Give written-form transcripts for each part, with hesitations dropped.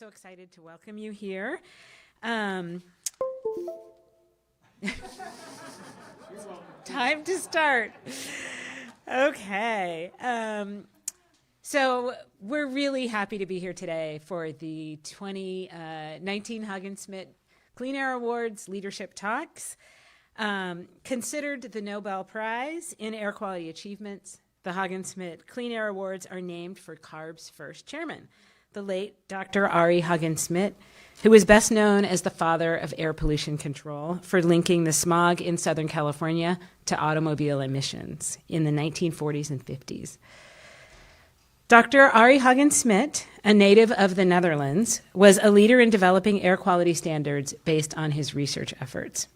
So excited to welcome you here. Time to start. Okay. So we're really happy to be here today for the 2019 Haagen-Smit Clean Air Awards Leadership Talks. Considered the Nobel Prize in Air Quality Achievements, the Haagen-Smit Clean Air Awards are named for CARB's first chairman, the late Dr. Ari Haagen-Smit, who is best known as the father of air pollution control for linking the smog in Southern California to automobile emissions in the 1940s and 50s. Dr. Ari Haagen-Smit, a native of the Netherlands, was a leader in developing air quality standards based on his research efforts.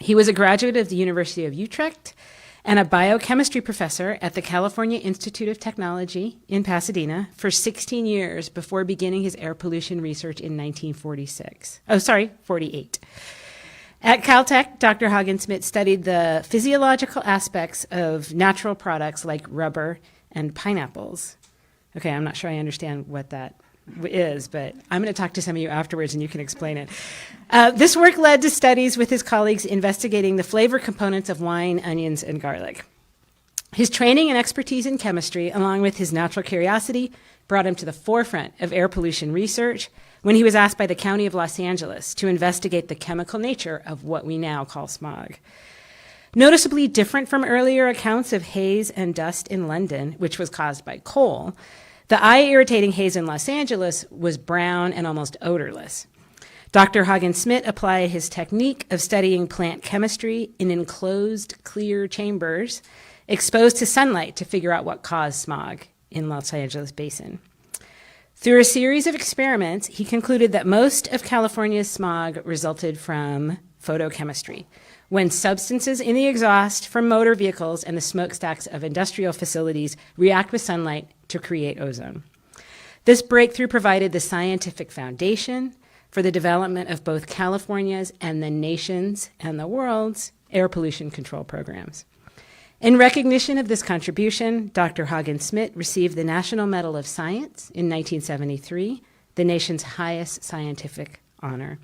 He was a graduate of the University of Utrecht and a biochemistry professor at the California Institute of Technology in Pasadena for 16 years before beginning his air pollution research in 1948. At Caltech, Dr. Haagen-Smit studied the physiological aspects of natural products like rubber and pineapples. Okay, I'm not sure I understand what that is, but I'm going to talk to some of you afterwards and you can explain it. This work led to studies with his colleagues investigating the flavor components of wine, onions, and garlic. His training and expertise in chemistry, along with his natural curiosity, brought him to the forefront of air pollution research when he was asked by the County of Los Angeles to investigate the chemical nature of what we now call smog. Noticeably different from earlier accounts of haze and dust in London, which was caused by coal, the eye-irritating haze in Los Angeles was brown and almost odorless. Dr. Haagen-Smit applied his technique of studying plant chemistry in enclosed, clear chambers exposed to sunlight to figure out what caused smog in Los Angeles basin. Through a series of experiments, he concluded that most of California's smog resulted from photochemistry, when substances in the exhaust from motor vehicles and the smokestacks of industrial facilities react with sunlight to create ozone. This breakthrough provided the scientific foundation for the development of both California's and the nation's and the world's air pollution control programs. In recognition of this contribution, Dr. Haagen-Smit received the National Medal of Science in 1973, the nation's highest scientific honor.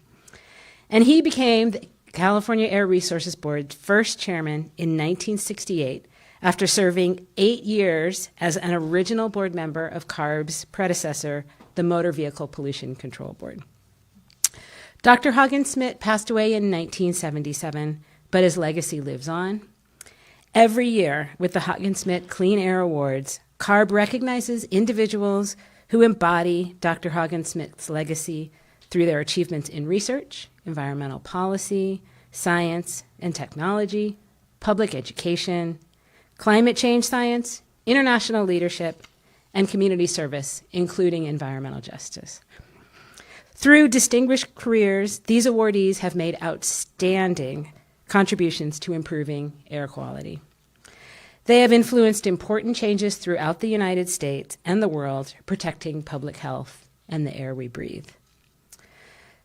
And he became the California Air Resources Board's first chairman in 1968, after serving 8 years as an original board member of CARB's predecessor, the Motor Vehicle Pollution Control Board. Dr. Haagen-Smit passed away in 1977, but his legacy lives on. Every year, with the Haagen-Smit Clean Air Awards, CARB recognizes individuals who embody Dr. Haagen-Smith's legacy through their achievements in research, environmental policy, science and technology, public education, climate change science, international leadership, and community service, including environmental justice. Through distinguished careers, these awardees have made outstanding contributions to improving air quality. They have influenced important changes throughout the United States and the world, protecting public health and the air we breathe.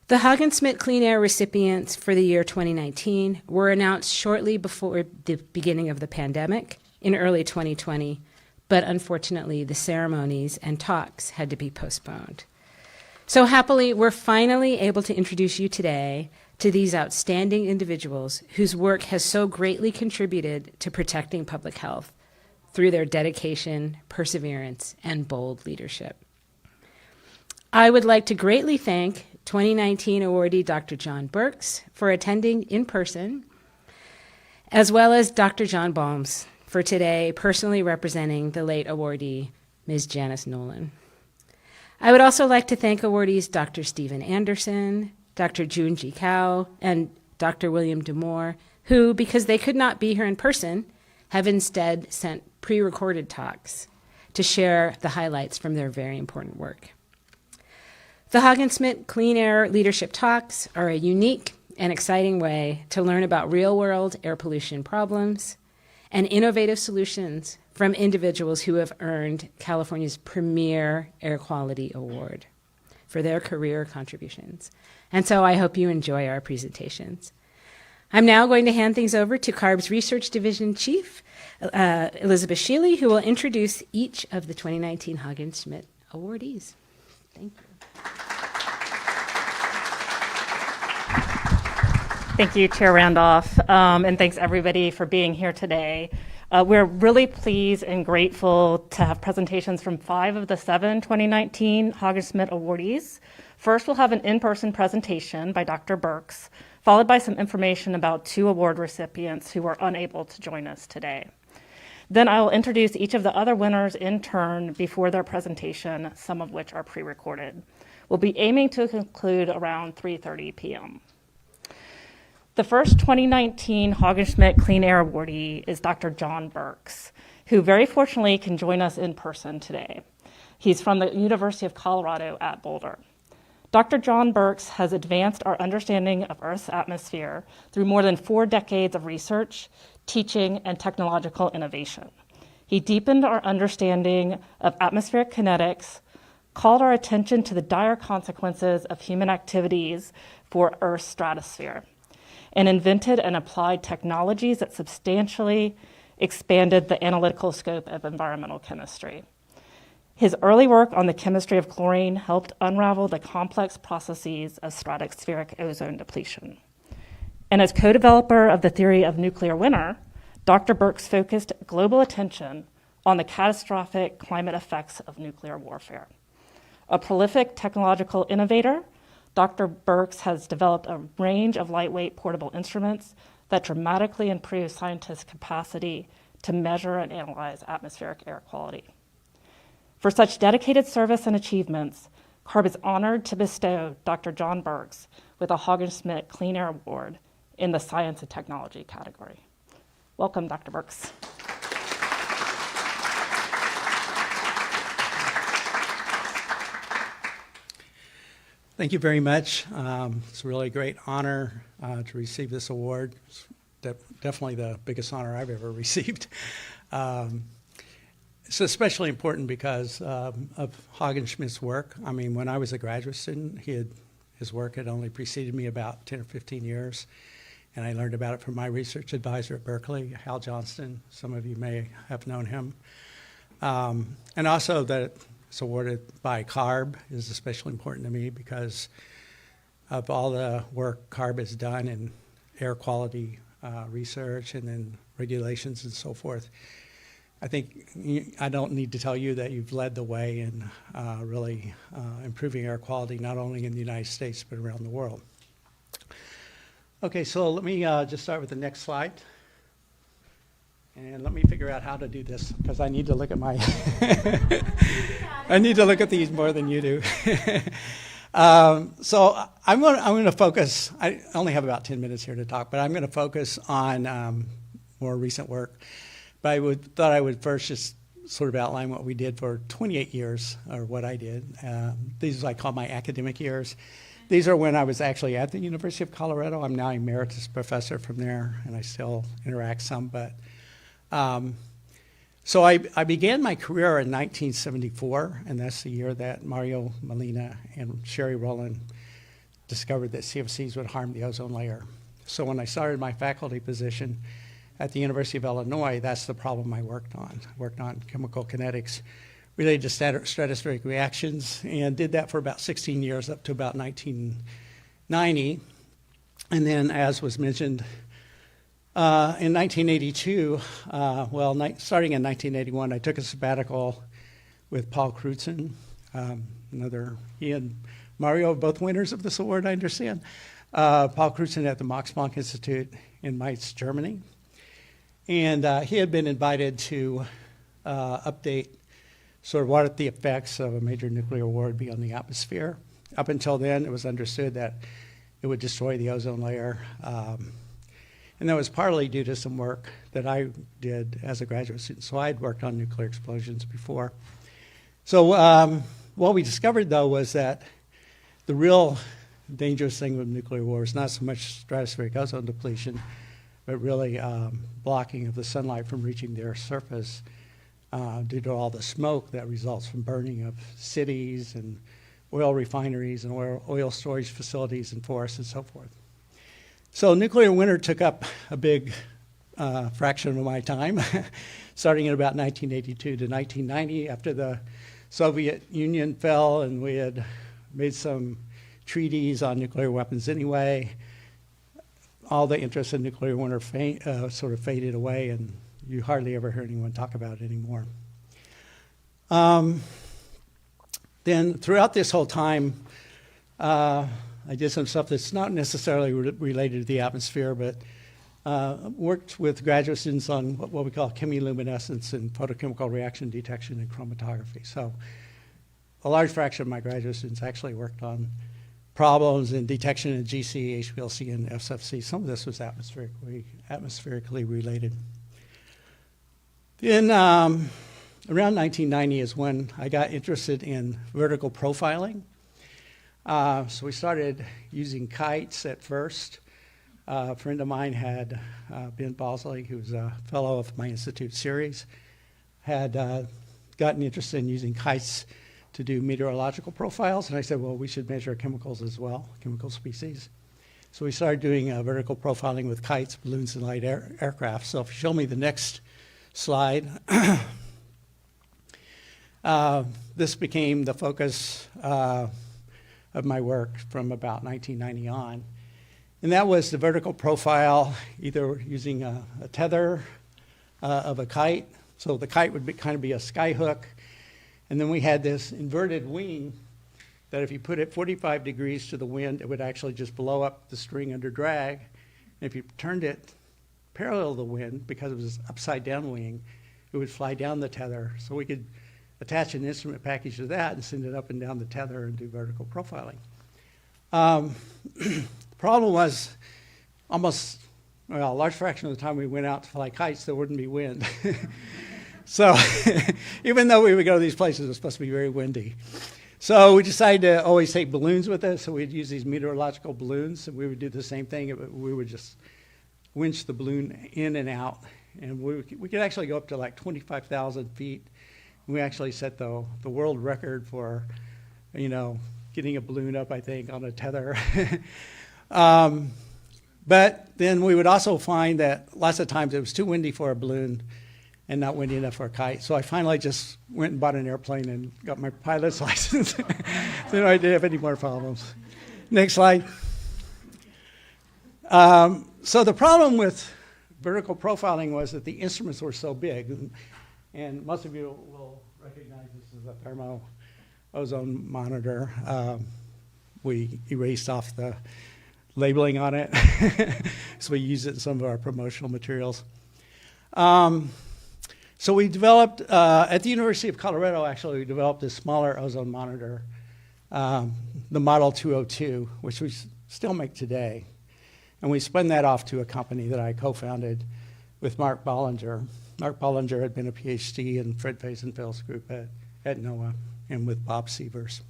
The Haagen-Smit Clean Air recipients for the year 2019 were announced shortly before the beginning of the pandemic in early 2020, but unfortunately the ceremonies and talks had to be postponed. So happily, we're finally able to introduce you today to these outstanding individuals whose work has so greatly contributed to protecting public health through their dedication, perseverance, and bold leadership. I would like to greatly thank 2019 awardee Dr. John Burks for attending in person, as well as Dr. John Balms for today personally representing the late awardee, Ms. Janice Nolan. I would also like to thank awardees Dr. Stephen Anderson, Dr. Jun Ji Kao, and Dr. William Demore, who, because they could not be here in person, have instead sent pre-recorded talks to share the highlights from their very important work. The Haagen-Smit Clean Air Leadership Talks are a unique and exciting way to learn about real-world air pollution problems and innovative solutions from individuals who have earned California's premier air quality award for their career contributions. And so I hope you enjoy our presentations. I'm now going to hand things over to CARB's Research Division Chief, Elizabeth Shealy, who will introduce each of the 2019 Haagen-Smit awardees. Thank you. Thank you, Chair Randolph, and thanks everybody for being here today. We're really pleased and grateful to have presentations from 5 of the 7 2019 Haagen-Smit awardees. First, we'll have an in-person presentation by Dr. Burks, followed by some information about 2 award recipients who were unable to join us today. Then I will introduce each of the other winners in turn before their presentation, some of which are pre-recorded. We'll be aiming to conclude around 3:30 p.m. The first 2019 Haagen-Smit Clean Air awardee is Dr. John Burks, who very fortunately can join us in person today. He's from the University of Colorado at Boulder. Dr. John Burks has advanced our understanding of Earth's atmosphere through more than 4 decades of research, teaching, and technological innovation. He deepened our understanding of atmospheric kinetics, called our attention to the dire consequences of human activities for Earth's stratosphere, and invented and applied technologies that substantially expanded the analytical scope of environmental chemistry. His early work on the chemistry of chlorine helped unravel the complex processes of stratospheric ozone depletion. And as co-developer of the theory of nuclear winter, Dr. Burks focused global attention on the catastrophic climate effects of nuclear warfare. A prolific technological innovator, Dr. Burks has developed a range of lightweight portable instruments that dramatically improve scientists' capacity to measure and analyze atmospheric air quality. For such dedicated service and achievements, CARB is honored to bestow Dr. John Burks with a Haagen-Smit Clean Air Award in the Science and Technology category. Welcome, Dr. Burks. Thank you very much. It's a really great honor to receive this award. It's definitely the biggest honor I've ever received. It's especially important because of Haagen-Smidt's work. I mean, when I was a graduate student, his work had only preceded me about 10 or 15 years, and I learned about it from my research advisor at Berkeley, Hal Johnston. Some of you may have known him. And also that it's awarded by CARB is especially important to me because of all the work CARB has done in air quality research and then regulations and so forth. I think I don't need to tell you that you've led the way in really improving air quality, not only in the United States, but around the world. Okay, so let me just start with the next slide. And let me figure out how to do this because I need to look at my, I need to look at these more than you do. So I'm going to focus, I only have about 10 minutes here to talk, but I'm going to focus on more recent work. But thought I would first just sort of outline what we did for 28 years, or what I did. These I call my academic years. These are when I was actually at the University of Colorado. I'm now emeritus professor from there, and I still interact some, but so I began my career in 1974, and that's the year that Mario Molina and Sherry Rowland discovered that CFCs would harm the ozone layer. So when I started my faculty position at the University of Illinois, that's the problem I worked on. I worked on chemical kinetics related to stratospheric reactions, and did that for about 16 years up to about 1990. And then, as was mentioned, in 1982, starting in 1981, I took a sabbatical with Paul Crutzen, he and Mario are both winners of this award, I understand. Paul Crutzen at the Max Planck Institute in Mainz, Germany. And he had been invited to update sort of what the effects of a major nuclear war would be on the atmosphere. Up until then, it was understood that it would destroy the ozone layer. And that was partly due to some work that I did as a graduate student. So I had worked on nuclear explosions before. So what we discovered, though, was that the real dangerous thing with nuclear war is not so much stratospheric ozone depletion, but really blocking of the sunlight from reaching the Earth's surface due to all the smoke that results from burning of cities and oil refineries and oil storage facilities and forests and so forth. So nuclear winter took up a big fraction of my time, starting in about 1982 to 1990 after the Soviet Union fell and we had made some treaties on nuclear weapons anyway. all the interest in nuclear winter sort of faded away, and you hardly ever hear anyone talk about it anymore. Then throughout this whole time, I did some stuff that's not necessarily related to the atmosphere, but worked with graduate students on what we call chemiluminescence and photochemical reaction detection and chromatography. So a large fraction of my graduate students actually worked on problems in detection in GC, HPLC, and SFC. Some of this was atmospherically related. Then around 1990 is when I got interested in vertical profiling. So we started using kites at first. A friend of mine had, Ben Bosley, who's a fellow of my institute series, had gotten interested in using kites to do meteorological profiles. And I said, well, we should measure chemicals as well, chemical species. So we started doing vertical profiling with kites, balloons, and light aircraft. So if you show me the next slide, this became the focus of my work from about 1990 on. And that was the vertical profile, either using a tether of a kite. So the kite would kind of be a sky hook. And then we had this inverted wing that if you put it 45 degrees to the wind, it would actually just blow up the string under drag. And if you turned it parallel to the wind, because it was an upside down wing, it would fly down the tether. So we could attach an instrument package to that and send it up and down the tether and do vertical profiling. Problem was almost, well, a large fraction of the time we went out to fly kites, there wouldn't be wind. So even though we would go to these places, it was supposed to be very windy. So we decided to always take balloons with us. So we'd use these meteorological balloons, and we would do the same thing. We would just winch the balloon in and out. And we could actually go up to like 25,000 feet. We actually set the world record for, getting a balloon up, I think, on a tether. But then we would also find that lots of times it was too windy for a balloon and not windy enough for a kite. So I finally just went and bought an airplane and got my pilot's license. Then I didn't have any more problems. Next slide. So the problem with vertical profiling was that the instruments were so big. And most of you will recognize this as a thermo ozone monitor. We erased off the labeling on it, so we use it in some of our promotional materials. So we developed, at the University of Colorado, actually, we developed this smaller ozone monitor, the Model 202, which we still make today. And we spun that off to a company that I co-founded with Mark Bollinger. Mark Bollinger had been a PhD in Fred Faisenfeld's group at NOAA and with Bob Sievers.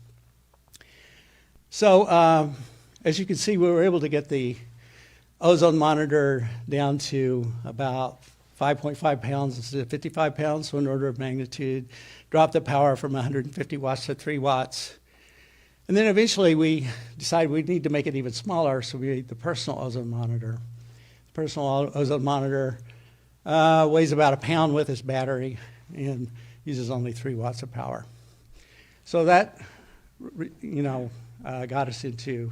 So as you can see, we were able to get the ozone monitor down to about 5.5 pounds instead of 55 pounds, so an order of magnitude, dropped the power from 150 watts to 3 watts. And then eventually we decided we need to make it even smaller, so we made the personal ozone monitor. The personal ozone monitor weighs about a pound with its battery and uses only 3 watts of power. So that, got us into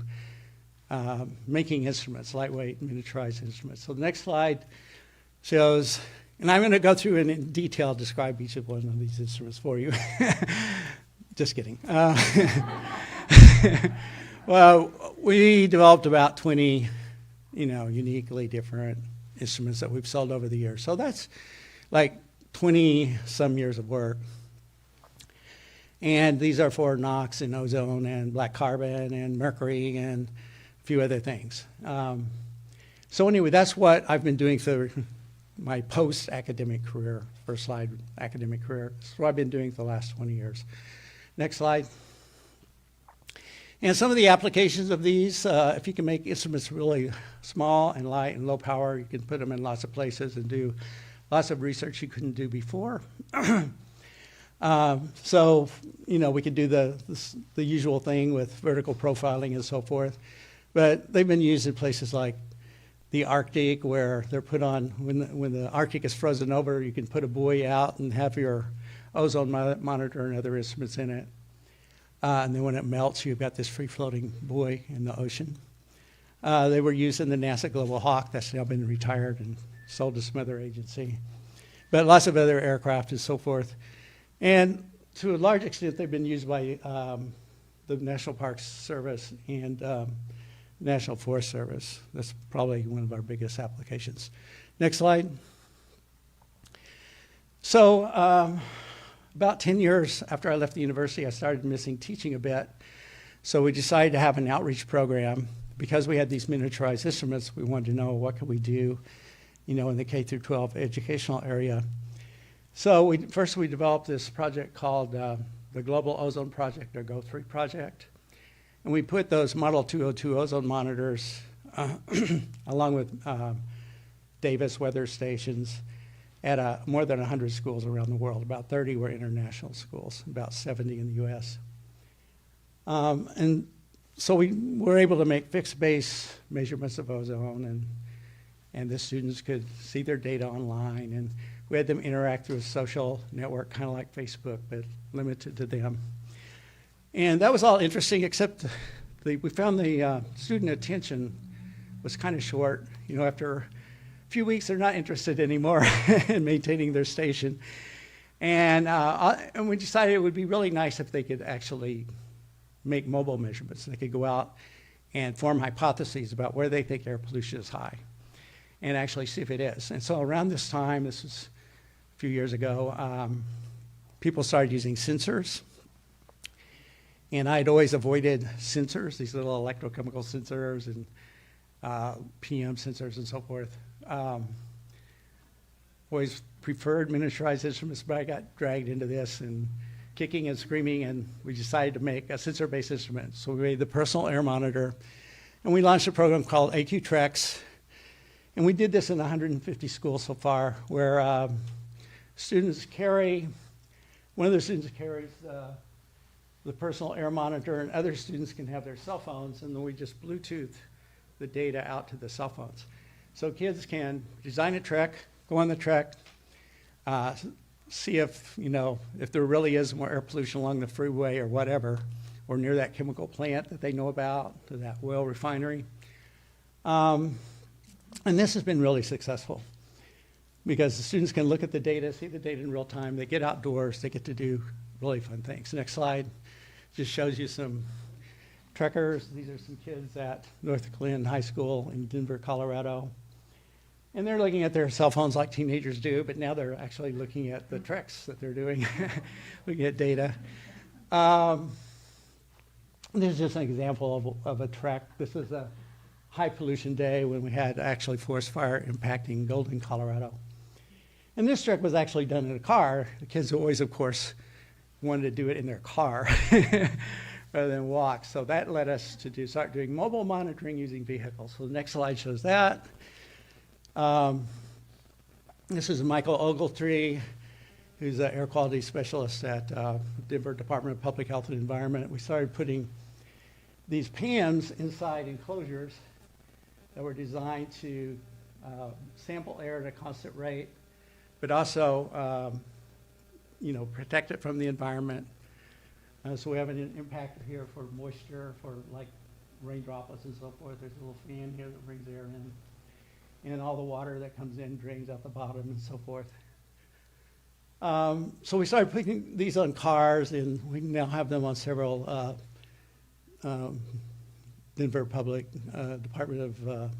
making instruments, lightweight, miniaturized instruments. So the next slide shows, and I'm going to go through and in detail describe each of one of these instruments for you. Just kidding. Well, we developed about 20, uniquely different instruments that we've sold over the years. So that's like 20-some years of work. And these are for NOx and ozone and black carbon and mercury and a few other things. So anyway, that's what I've been doing for my post-academic career, first slide, academic career. That's what I've been doing for the last 20 years. Next slide. And some of the applications of these, if you can make instruments really small and light and low power, you can put them in lots of places and do lots of research you couldn't do before. So, we could do the usual thing with vertical profiling and so forth. But they've been used in places like the Arctic, where they're put on, when the Arctic is frozen over, you can put a buoy out and have your ozone monitor and other instruments in it. And then when it melts, you've got this free-floating buoy in the ocean. They were used in the NASA Global Hawk. That's now been retired and sold to some other agency. But lots of other aircraft and so forth. And to a large extent, they've been used by the National Parks Service and National Forest Service. That's probably one of our biggest applications. Next slide. So about 10 years after I left the university, I started missing teaching a bit. So we decided to have an outreach program. Because we had these miniaturized instruments, we wanted to know what could we do, you know, in the K through 12 educational area. So first we developed this project called the Global Ozone Project, or GO3 project. And we put those Model 202 ozone monitors along with Davis weather stations at more than 100 schools around the world. About 30 were international schools, about 70 in the US. And so we were able to make fixed base measurements of ozone, and the students could see their data online, and we had them interact through a social network, kind of like Facebook, but limited to them. And that was all interesting, except we found the student attention was kind of short. You know, after a few weeks, they're not interested anymore in maintaining their station. And we decided it would be really nice if they could actually make mobile measurements. They could go out and form hypotheses about where they think air pollution is high and actually see if it is. And so around this time, this was a few years ago, people started using sensors. And I'd always avoided sensors, these little electrochemical sensors and PM sensors and so forth. Always preferred miniaturized instruments, but I got dragged into this and kicking and screaming, and we decided to make a sensor-based instrument. So we made the personal air monitor, and we launched a program called AQTrex. And we did this in 150 schools so far, where students carry, one of the students carries the personal air monitor, and other students can have their cell phones, and then we just Bluetooth the data out to the cell phones. So kids can design a trek, go on the trek, see if, you know, if there really is more air pollution along the freeway or whatever, or near that chemical plant that they know about, to that oil refinery. And this has been really successful because the students can look at the data, see the data in real time, they get outdoors, they get to do really fun things. Next slide just shows you some trekkers. These are some kids at North Glen High School in Denver, Colorado. And they're looking at their cell phones like teenagers do, but now they're actually looking at the treks that they're doing, looking at data. This is just an example of a trek. This is a high pollution day when we had actually forest fire impacting Golden, Colorado. And this trek was actually done in a car. The kids always, of course, wanted to do it in their car rather than walk. So that led us to start doing mobile monitoring using vehicles. So the next slide shows that. This is Michael Ogletree, who's an air quality specialist at Denver Department of Public Health and Environment. We started putting these PAMs inside enclosures that were designed to sample air at a constant rate, but also you know, protect it from the environment. So we have an impactor here for moisture, for like rain droplets and so forth. There's a little fan here that brings air in. And all the water that comes in drains out the bottom and so forth. So we started putting these on cars, and we now have them on several Denver Public Department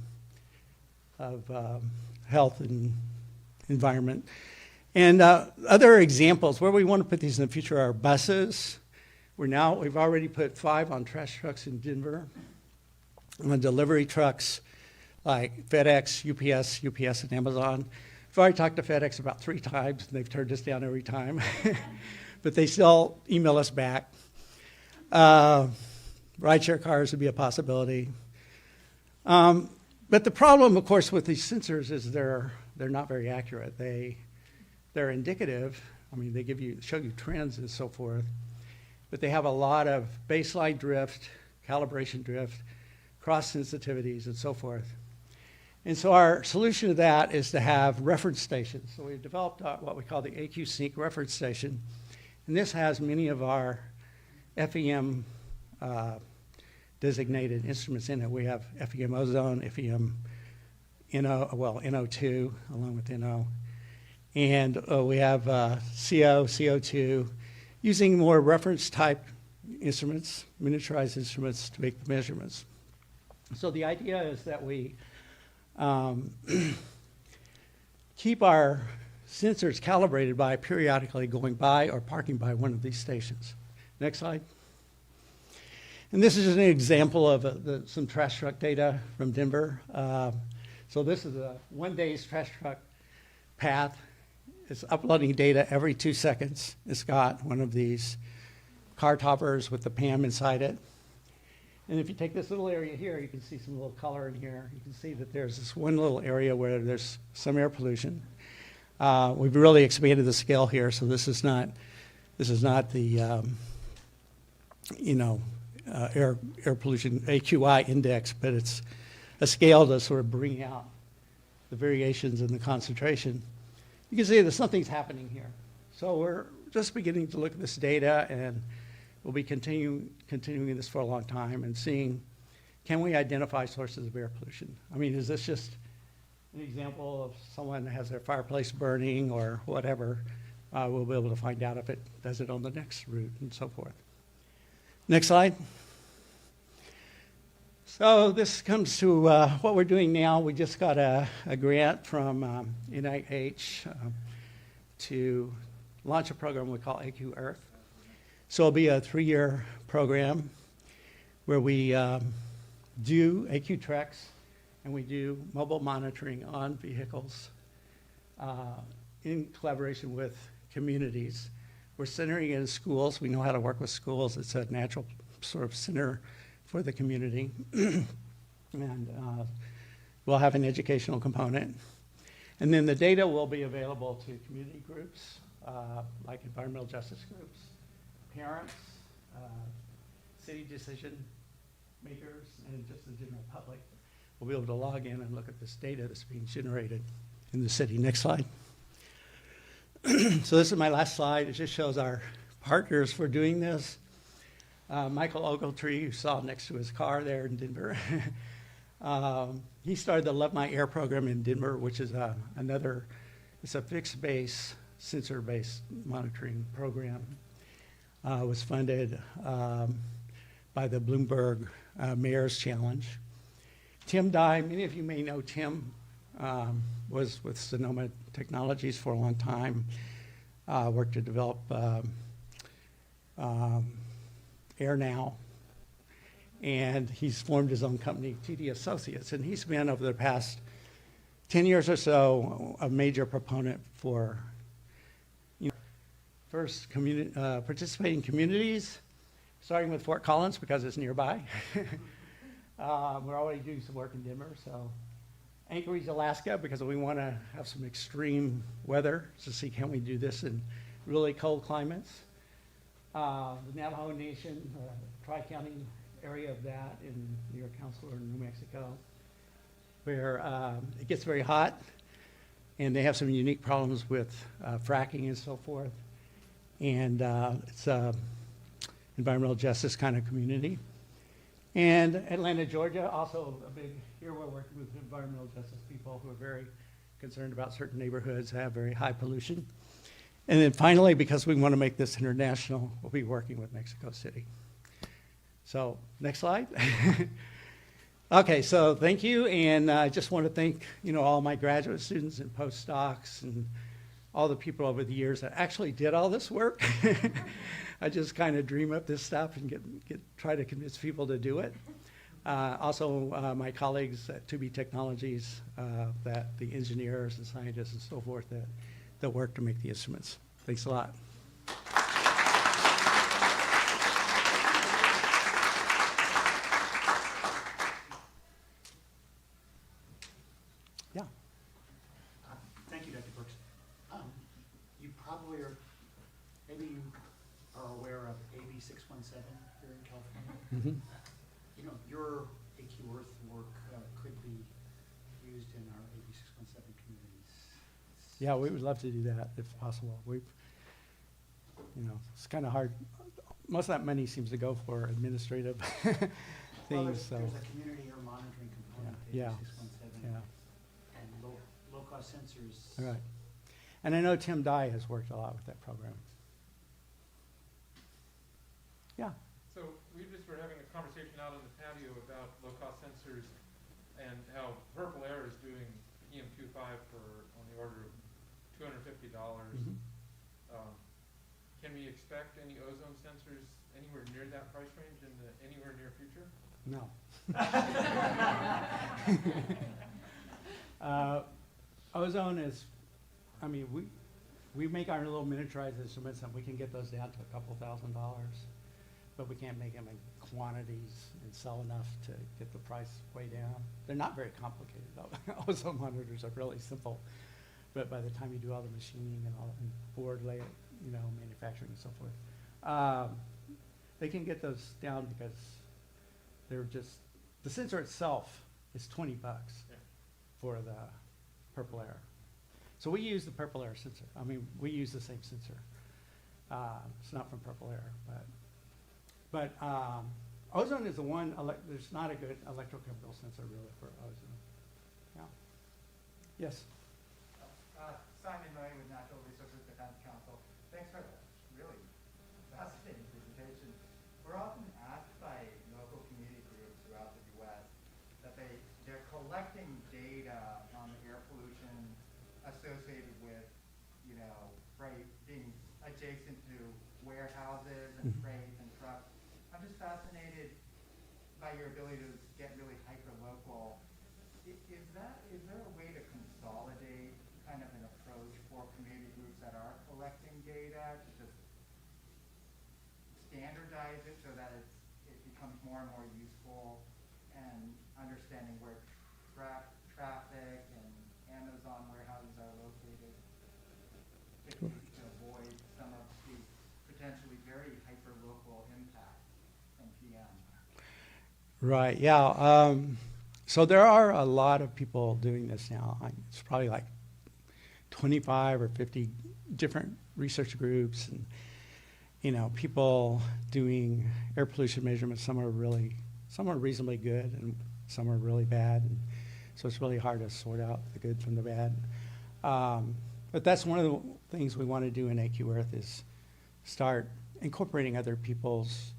of Health and Environment. And other examples where we want to put these in the future are buses. We've already put 5 on trash trucks in Denver, on delivery trucks, like FedEx, UPS, and Amazon. I've already talked to FedEx about 3 times, and they've turned us down every time. But they still email us back. Rideshare cars would be a possibility. But the problem, of course, with these sensors is they're not very accurate. They're indicative. I mean, they show you trends and so forth. But they have a lot of baseline drift, calibration drift, cross sensitivities, and so forth. And so our solution to that is to have reference stations. So we've developed what we call the AQ-Sync reference station. And this has many of our FEM designated instruments in it. We have FEM ozone, FEM NO2 along with NO. And we have CO, CO2, using more reference type instruments, miniaturized instruments to make the measurements. So the idea is that we keep our sensors calibrated by periodically going by or parking by one of these stations. Next slide. And this is just an example of some trash truck data from Denver. So this is a 1 day's trash truck path. It's uploading data every 2 seconds. It's got one of these car toppers with the PAM inside it. And if you take this little area here, you can see some little color in here. You can see that there's this one little area where there's some air pollution. We've really expanded the scale here, so this is not the air pollution AQI index, but it's a scale to sort of bring out the variations in the concentration. You can see that something's happening here. So we're just beginning to look at this data, and we'll be continuing this for a long time and seeing, can we identify sources of air pollution? I mean, is this just an example of someone that has their fireplace burning or whatever? We'll be able to find out if it does it on the next route and so forth. Next slide. So this comes to what we're doing now. We just got a grant from NIH to launch a program we call IQRF. So it'll be a 3-year program where we do AQ treks and we do mobile monitoring on vehicles in collaboration with communities. We're centering it in schools. We know how to work with schools. It's a natural sort of center for the community. And we'll have an educational component. And then the data will be available to community groups, like environmental justice groups, parents, city decision makers, and just the general public will be able to log in and look at this data that's being generated in the city. Next slide. So this is my last slide. It just shows our partners for doing this. Michael Ogletree, you saw next to his car there in Denver. He started the Love My Air program in Denver, which is it's a fixed base, sensor-based monitoring program. Was funded by the Bloomberg Mayor's Challenge. Tim Dye, many of you may know Tim, was with Sonoma Technologies for a long time, worked to develop AirNow, and he's formed his own company, TD Associates, and he's been, over the past 10 years or so, a major proponent for first participating communities, starting with Fort Collins because it's nearby. We're already doing some work in Denver, so Anchorage, Alaska, because we want to have some extreme weather to see can we do this in really cold climates. The Navajo Nation, Tri-County area of that in New York Council or New Mexico, where it gets very hot, and they have some unique problems with fracking and so forth. And it's an environmental justice kind of community. And Atlanta, Georgia, also a big, here we're working with environmental justice people who are very concerned about certain neighborhoods that have very high pollution. And then finally, because we want to make this international, we'll be working with Mexico City. So next slide. Okay, so thank you. And I just want to thank, all my graduate students and postdocs and all the people over the years that actually did all this work. I just kind of dream up this stuff and try to convince people to do it. Also, my colleagues at 2B Technologies, that the engineers and scientists and so forth that work to make the instruments. Thanks a lot. Yeah. Thank you, Dr. Burks. You probably are, maybe you are aware of AB 617 here in California. Mm-hmm. Your AQRF work could be used in our AB 617 communities. Yeah, we would love to do that if possible. It's kind of hard. Most of that money seems to go for administrative things, so, There's a community air monitoring component to Yeah. AB 617 yeah, and low-cost sensors. all right. And I know Tim Dye has worked a lot with that program. Yeah, So we just were having a conversation out on the patio about low-cost sensors and how Purple Air is doing PM2.5 for on the order of $250. mhm. Can we expect any ozone sensors anywhere near that price range in the anywhere near future? No. Ozone is, I mean, we make our little miniaturized instruments and we can get those down to a couple $1,000, but we can't make them in quantities and sell enough to get the price way down. They're not very complicated though. Ozone monitors are really simple, but by the time you do all the machining and all and board layout, you know, manufacturing and so forth, they can get those down because they're just, the sensor itself is $20 Yeah. for the Purple Air. So we use the Purple Air sensor. I mean, we use the same sensor. It's not from Purple Air, but ozone is the one, there's not a good electrochemical sensor really for ozone. Yeah. Yes? Simon Murray with Natural Resources Defense Council. Thanks for that really fascinating presentation. We're often asked by local community groups throughout the U.S. that they're collecting data on the air pollution associated with, you know, freight being adjacent to warehouses and freight and trucks. I'm just fascinated by your ability to get really hyper-local. Is there a way to consolidate kind of an approach for community groups that are collecting data to just standardize it so that it becomes more and more useful and understanding where traffic and Amazon warehouses are located to avoid some of the potentially very hyper-local impact from PM? Right, yeah. So there are a lot of people doing this now. It's probably like 25 or 50 different research groups and, you know, people doing air pollution measurements. Some are reasonably good and some are really bad. And so it's really hard to sort out the good from the bad. But that's one of the things we want to do in IQRF is start incorporating other people's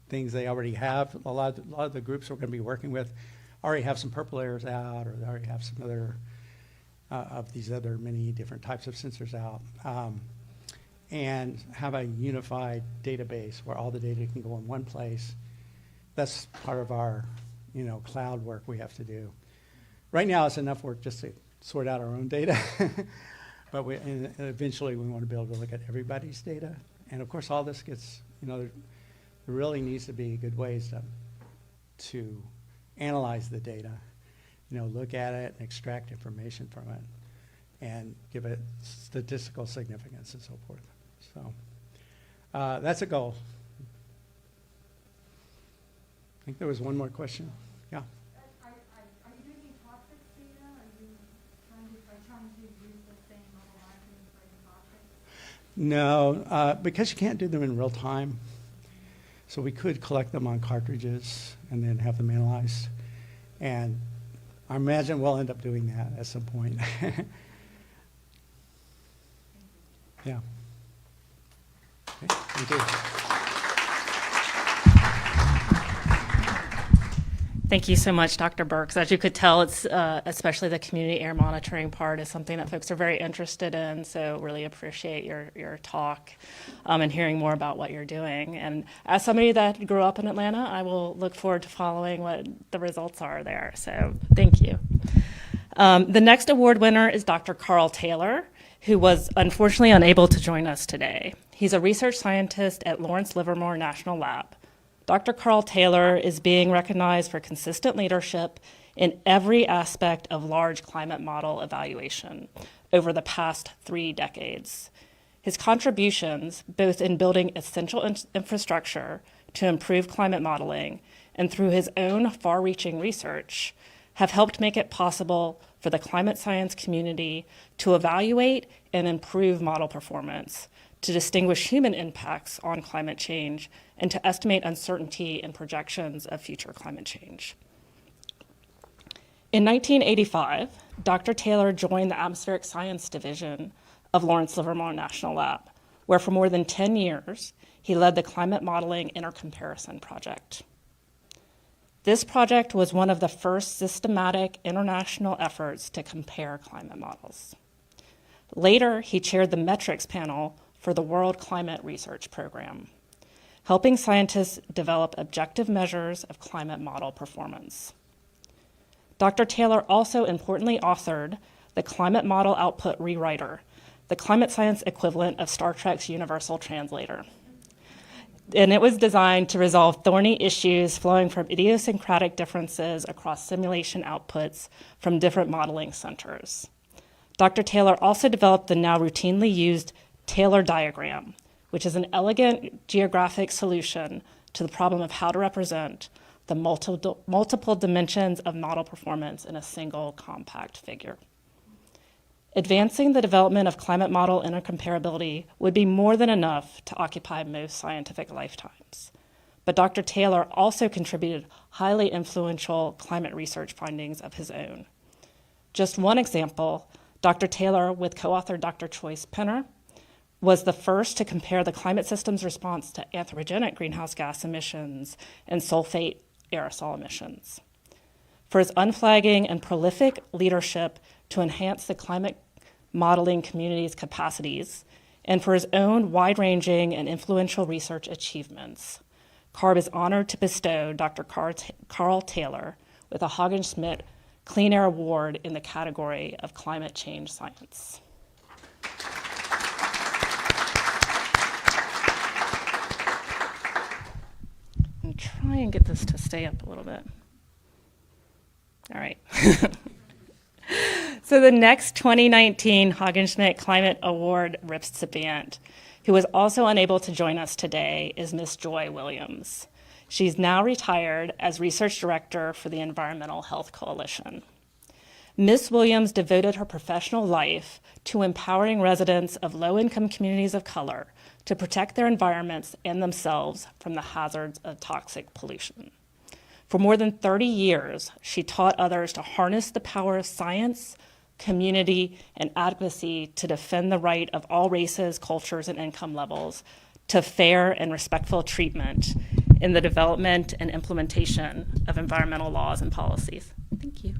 things they already have. A lot of the groups we're going to be working with already have some Purple Airs out, or they already have some other of these other many different types of sensors out, and have a unified database where all the data can go in one place. That's part of our, you know, cloud work we have to do. Right now, it's enough work just to sort out our own data, but and eventually we want to be able to look at everybody's data. And of course, all this gets, you know, there really needs to be good ways to analyze the data, you know, look at it and extract information from it and give it statistical significance and so forth. So that's a goal. I think there was one more question. Yeah. Are you doing any toxic data? Are you trying to use the same level marking for the toxic? No, because you can't do them in real time. So we could collect them on cartridges and then have them analyzed. And I imagine we'll end up doing that at some point. Yeah. Okay, thank you. Thank you so much, Dr. Burks. As you could tell, it's especially the community air monitoring part is something that folks are very interested in, so really appreciate your talk and hearing more about what you're doing. And as somebody that grew up in Atlanta, I will look forward to following what the results are there, so thank you. The next award winner is Dr. Carl Taylor, who was unfortunately unable to join us today. He's a research scientist at Lawrence Livermore National Lab. Dr. Carl Taylor is being recognized for consistent leadership in every aspect of large climate model evaluation over the past 3 decades. His contributions, both in building essential infrastructure to improve climate modeling and through his own far-reaching research, have helped make it possible for the climate science community to evaluate and improve model performance, to distinguish human impacts on climate change, and to estimate uncertainty in projections of future climate change. In 1985, Dr. Taylor joined the Atmospheric Science Division of Lawrence Livermore National Lab, where for more than 10 years, he led the Climate Modeling Intercomparison Project. This project was one of the first systematic international efforts to compare climate models. Later, he chaired the metrics panel for the World Climate Research Program, helping scientists develop objective measures of climate model performance. Dr. Taylor also importantly authored the Climate Model Output Rewriter, the climate science equivalent of Star Trek's Universal Translator. And it was designed to resolve thorny issues flowing from idiosyncratic differences across simulation outputs from different modeling centers. Dr. Taylor also developed the now routinely used Taylor diagram, which is an elegant geographic solution to the problem of how to represent the multiple dimensions of model performance in a single compact figure. Advancing the development of climate model intercomparability would be more than enough to occupy most scientific lifetimes. But Dr. Taylor also contributed highly influential climate research findings of his own. Just one example, Dr. Taylor, with co-author Dr. Choice Penner, was the first to compare the climate system's response to anthropogenic greenhouse gas emissions and sulfate aerosol emissions. For his unflagging and prolific leadership to enhance the climate modeling community's capacities, and for his own wide-ranging and influential research achievements, CARB is honored to bestow Dr. Carl Taylor with a Haagen-Smit Clean Air Award in the category of climate change science. And try and get this to stay up a little bit. All right. So the next 2019 Haagen-Smit Climate Award recipient, who was also unable to join us today, is Ms. Joy Williams. She's now retired as Research Director for the Environmental Health Coalition. Ms. Williams devoted her professional life to empowering residents of low-income communities of color to protect their environments and themselves from the hazards of toxic pollution. For more than 30 years, she taught others to harness the power of science, community, and advocacy to defend the right of all races, cultures, and income levels to fair and respectful treatment in the development and implementation of environmental laws and policies. Thank you.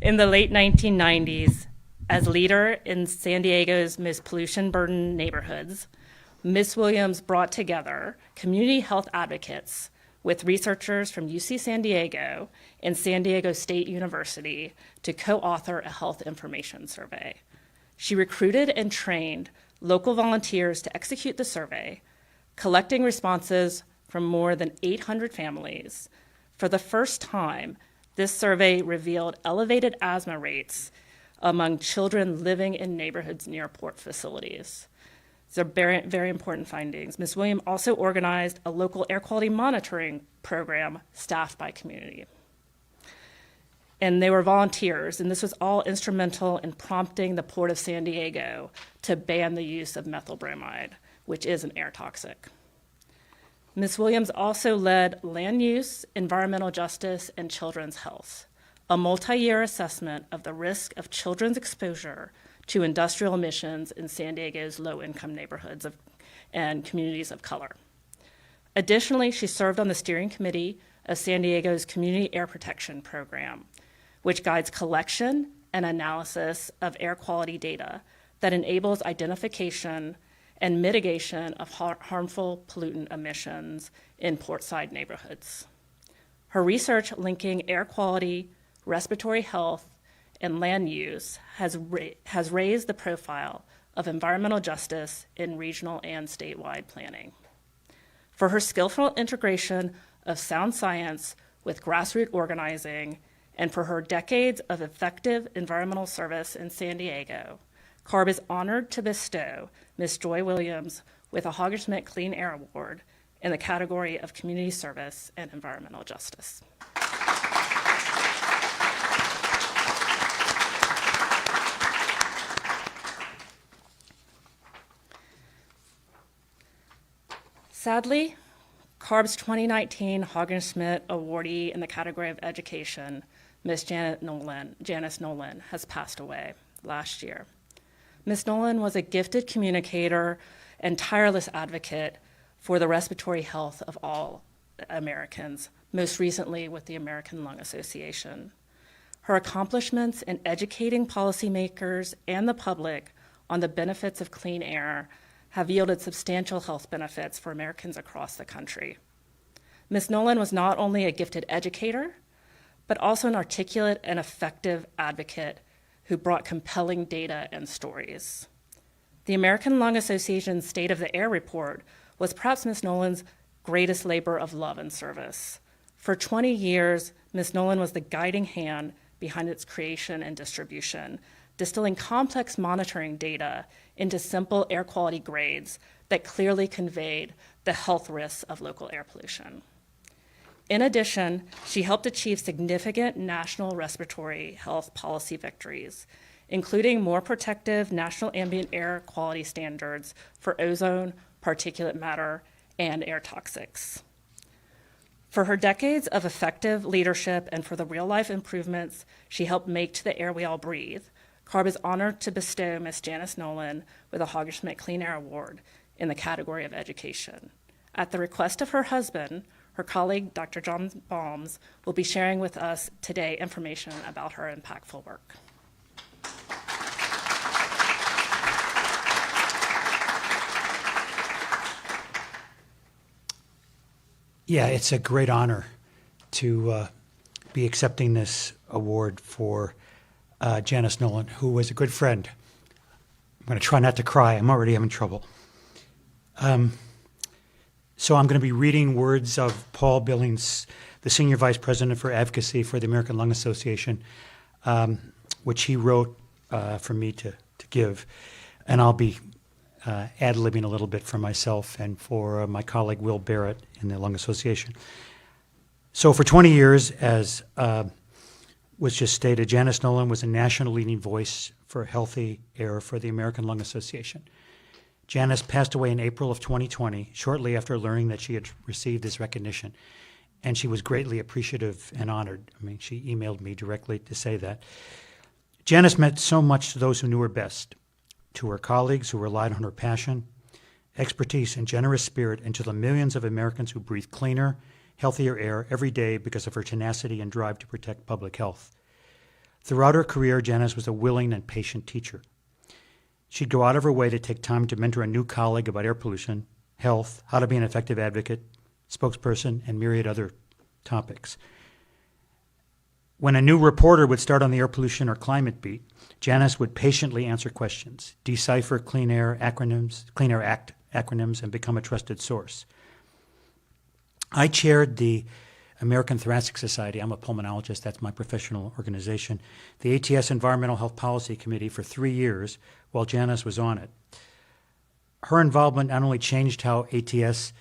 In the late 1990s, as leader in San Diego's most pollution-burdened neighborhoods, Ms. Williams brought together community health advocates with researchers from UC San Diego and San Diego State University to co-author a health information survey. She recruited and trained local volunteers to execute the survey, collecting responses from more than 800 families. For the first time, this survey revealed elevated asthma rates among children living in neighborhoods near port facilities. These are very, very important findings. Ms. Williams also organized a local air quality monitoring program staffed by community. And they were volunteers, and this was all instrumental in prompting the Port of San Diego to ban the use of methyl bromide, which is an air toxic. Ms. Williams also led land use, environmental justice, and children's health, a multi-year assessment of the risk of children's exposure to industrial emissions in San Diego's low-income neighborhoods and communities of color. Additionally, she served on the steering committee of San Diego's Community Air Protection Program, which guides collection and analysis of air quality data that enables identification and mitigation of harmful pollutant emissions in portside neighborhoods. Her research linking air quality, respiratory health, and land use has raised the profile of environmental justice in regional and statewide planning. For her skillful integration of sound science with grassroots organizing, and for her decades of effective environmental service in San Diego, CARB is honored to bestow Ms. Joy Williams with a Haagen-Smit Clean Air Award in the category of community service and environmental justice. Sadly, CARB's 2019 Haagen-Smit awardee in the category of education, Ms. Janice Nolan, has passed away last year. Ms. Nolan was a gifted communicator and tireless advocate for the respiratory health of all Americans, most recently with the American Lung Association. Her accomplishments in educating policymakers and the public on the benefits of clean air have yielded substantial health benefits for Americans across the country. Ms. Nolan was not only a gifted educator, but also an articulate and effective advocate who brought compelling data and stories. The American Lung Association's State of the Air report was perhaps Ms. Nolan's greatest labor of love and service. For 20 years, Ms. Nolan was the guiding hand behind its creation and distribution, distilling complex monitoring data into simple air quality grades that clearly conveyed the health risks of local air pollution. In addition, she helped achieve significant national respiratory health policy victories, including more protective national ambient air quality standards for ozone, particulate matter, and air toxics. For her decades of effective leadership and for the real-life improvements she helped make to the air we all breathe, CARB is honored to bestow Ms. Janice Nolan with a Haagen-Smit Clean Air Award in the category of education. At the request of her husband, her colleague, Dr. John Burks, will be sharing with us today information about her impactful work. Yeah, it's a great honor to be accepting this award for Janice Nolan, who was a good friend. I'm going to try not to cry. I'm already having trouble. So I'm going to be reading words of Paul Billings, the Senior Vice President for Advocacy for the American Lung Association, which he wrote for me to give. And I'll be ad-libbing a little bit for myself and for my colleague Will Barrett in the Lung Association. So for 20 years, as was just stated, Janice Nolan was a national leading voice for healthy air for the American Lung Association. Janice passed away in April of 2020, shortly after learning that she had received this recognition, and she was greatly appreciative and honored. I mean, she emailed me directly to say that. Janice meant so much to those who knew her best, to her colleagues who relied on her passion, expertise, and generous spirit, and to the millions of Americans who breathe cleaner, healthier air every day because of her tenacity and drive to protect public health. Throughout her career, Janice was a willing and patient teacher. She'd go out of her way to take time to mentor a new colleague about air pollution, health, how to be an effective advocate, spokesperson, and myriad other topics. When a new reporter would start on the air pollution or climate beat, Janice would patiently answer questions, decipher Clean Air Act acronyms, and become a trusted source. I chaired the American Thoracic Society. I'm a pulmonologist. That's my professional organization. The ATS Environmental Health Policy Committee for 3 years while Janice was on it. Her involvement not only changed how ATS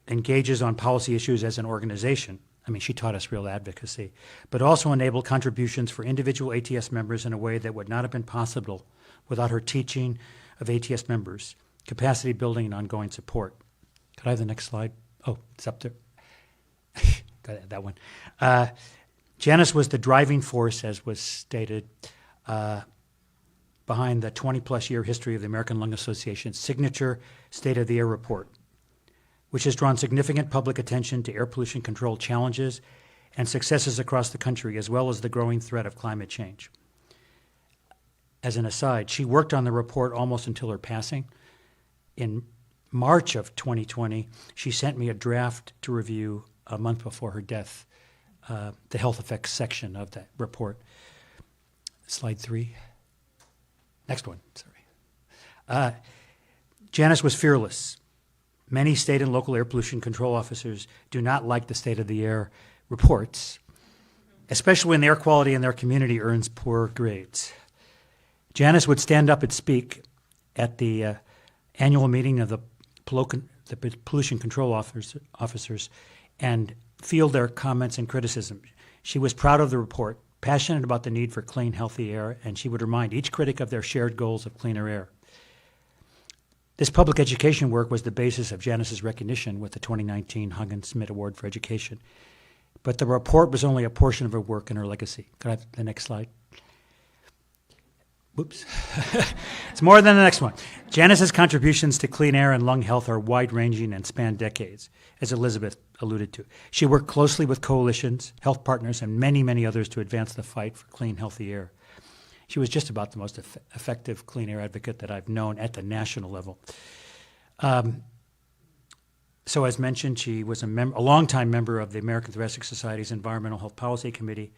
engages on policy issues as an organization, I mean, she taught us real advocacy, but also enabled contributions for individual ATS members in a way that would not have been possible without her teaching of ATS members, capacity building, and ongoing support. Could I have the next slide? Oh, it's up there. Got that one. Janice was the driving force, as was stated, behind the 20-plus year history of the American Lung Association's signature State of the Air report, which has drawn significant public attention to air pollution control challenges and successes across the country, as well as the growing threat of climate change. As an aside, she worked on the report almost until her passing. In March of 2020, she sent me a draft to review a month before her death, the health effects section of that report. Slide 3. Next one, sorry. Janice was fearless. Many state and local air pollution control officers do not like the state of the air reports, especially when the air quality in their community earns poor grades. Janice would stand up and speak at the annual meeting of the pollution control officers and field their comments and criticism. She was proud of the report, passionate about the need for clean, healthy air, and she would remind each critic of their shared goals of cleaner air. This public education work was the basis of Janice's recognition with the 2019 Haagen-Smit Award for Education. But the report was only a portion of her work and her legacy. Could I have the next slide? Whoops. It's more than the next one. Janice's contributions to clean air and lung health are wide-ranging and span decades, as Elizabeth alluded to. She worked closely with coalitions, health partners, and many, many others to advance the fight for clean, healthy air. She was just about the most effective clean air advocate that I've known at the national level. So as mentioned, she was a longtime member of the American Thoracic Society's Environmental Health Policy Committee.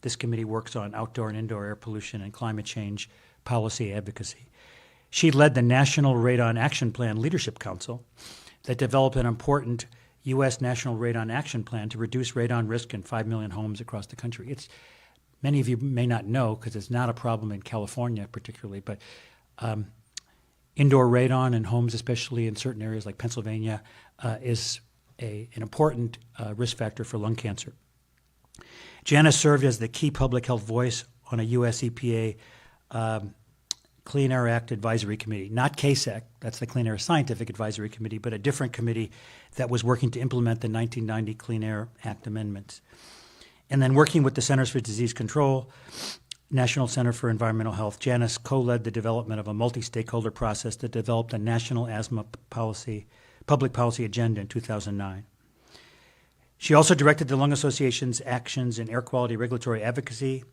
This committee works on outdoor and indoor air pollution and climate change policy advocacy. She led the National Radon Action Plan Leadership Council that developed an important U.S. National Radon Action Plan to reduce radon risk in 5 million homes across the country. Many of you may not know, because it's not a problem in California particularly, but indoor radon in homes, especially in certain areas like Pennsylvania, is an important risk factor for lung cancer. Janice served as the key public health voice on a U.S. EPA Clean Air Act Advisory Committee, not CASAC, that's the Clean Air Scientific Advisory Committee, but a different committee that was working to implement the 1990 Clean Air Act amendments. And then working with the Centers for Disease Control, National Center for Environmental Health, Janice co-led the development of a multi-stakeholder process that developed a national asthma public policy agenda in 2009. She also directed the Lung Association's actions in air quality regulatory advocacy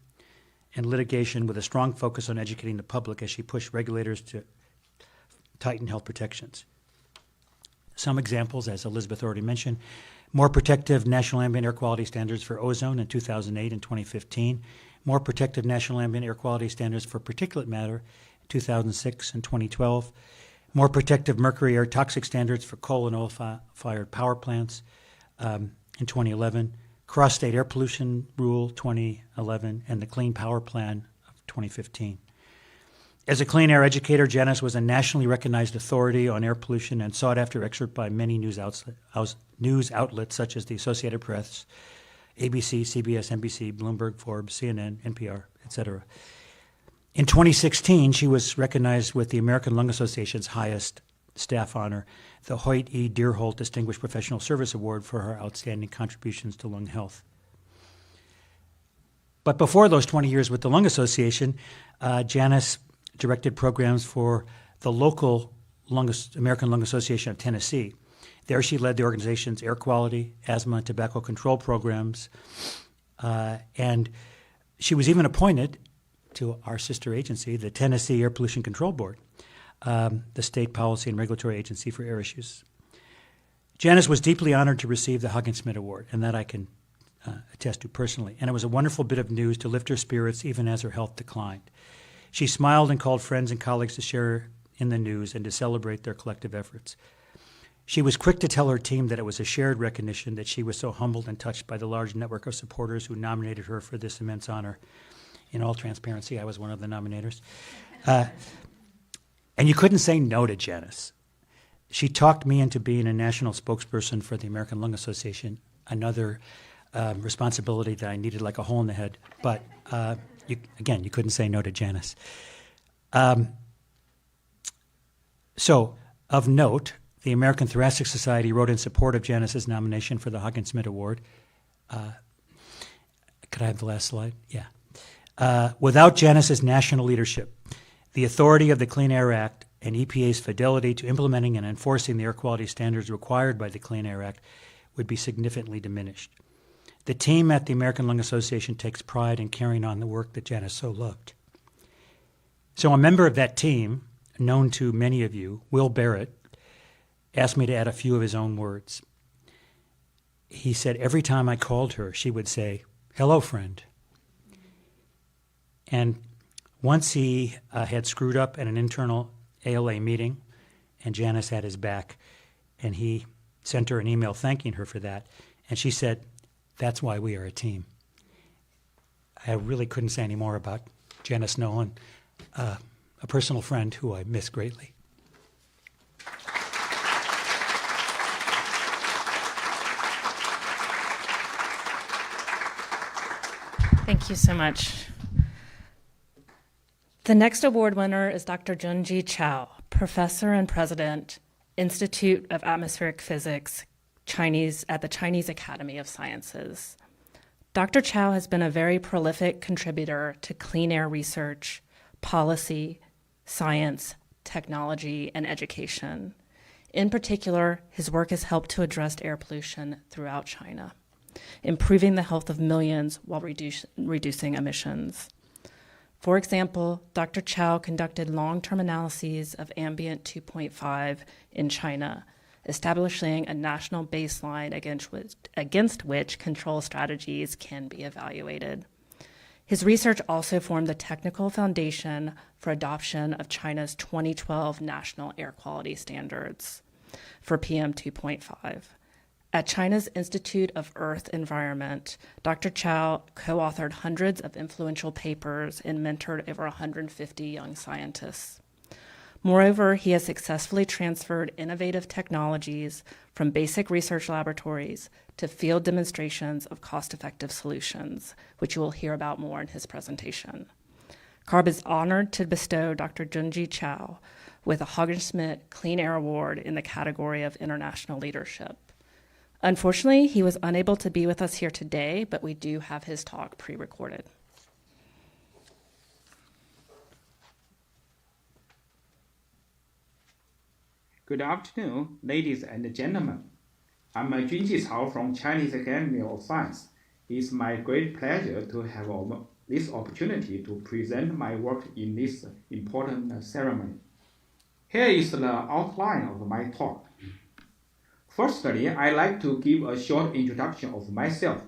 and litigation with a strong focus on educating the public as she pushed regulators to tighten health protections. Some examples, as Elizabeth already mentioned, more protective national ambient air quality standards for ozone in 2008 and 2015, more protective national ambient air quality standards for particulate matter in 2006 and 2012, more protective mercury air toxic standards for coal and oil-fired power plants in 2011, Cross-State Air Pollution Rule 2011, and the Clean Power Plan of 2015. As a clean air educator, Janice was a nationally recognized authority on air pollution and sought after expert by many news outlets such as the Associated Press, ABC, CBS, NBC, Bloomberg, Forbes, CNN, NPR, etc. In 2016, she was recognized with the American Lung Association's highest staff honor, the Hoyt E. Deerholt Distinguished Professional Service Award for her outstanding contributions to lung health. But before those 20 years with the Lung Association, Janice directed programs for the local American Lung Association of Tennessee. There she led the organization's air quality, asthma, and tobacco control programs, and she was even appointed to our sister agency, the Tennessee Air Pollution Control Board, the state policy and regulatory agency for air issues. Janice was deeply honored to receive the Haagen-Smit Award, and that I can attest to personally, and it was a wonderful bit of news to lift her spirits even as her health declined. She smiled and called friends and colleagues to share in the news and to celebrate their collective efforts. She was quick to tell her team that it was a shared recognition, that she was so humbled and touched by the large network of supporters who nominated her for this immense honor. In all transparency, I was one of the nominators. And you couldn't say no to Janice. She talked me into being a national spokesperson for the American Lung Association, another responsibility that I needed like a hole in the head. But you couldn't say no to Janice. So, of note, the American Thoracic Society wrote in support of Janice's nomination for the Haagen-Smit Award. Could I have the last slide? Yeah. Without Janice's national leadership, the authority of the Clean Air Act and EPA's fidelity to implementing and enforcing the air quality standards required by the Clean Air Act would be significantly diminished. The team at the American Lung Association takes pride in carrying on the work that Janice so loved. So a member of that team, known to many of you, Will Barrett, asked me to add a few of his own words. He said every time I called her, she would say, "Hello, friend." And once he had screwed up at an internal ALA meeting, and Janice had his back, and he sent her an email thanking her for that, and she said, "That's why we are a team." I really couldn't say any more about Janice Nolan, a personal friend who I miss greatly. Thank you so much. The next award winner is Dr. Junji Chow, professor and president, Institute of Atmospheric Physics, at the Chinese Academy of Sciences. Dr. Chow has been a very prolific contributor to clean air research, policy, science, technology, and education. In particular, his work has helped to address air pollution throughout China, improving the health of millions while reducing emissions. For example, Dr. Chow conducted long-term analyses of ambient 2.5 in China, establishing a national baseline against which control strategies can be evaluated. His research also formed the technical foundation for adoption of China's 2012 National Air Quality Standards for PM 2.5. At China's Institute of Earth Environment, Dr. Chow co-authored hundreds of influential papers and mentored over 150 young scientists. Moreover, he has successfully transferred innovative technologies from basic research laboratories to field demonstrations of cost-effective solutions, which you will hear about more in his presentation. CARB is honored to bestow Dr. Junji Chow with a Haagen-Smit Clean Air Award in the category of International Leadership. Unfortunately, he was unable to be with us here today, but we do have his talk pre-recorded. Good afternoon, ladies and gentlemen. I'm Junji Cao from Chinese Academy of Science. It's my great pleasure to have this opportunity to present my work in this important ceremony. Here is the outline of my talk. Firstly, I'd like to give a short introduction of myself.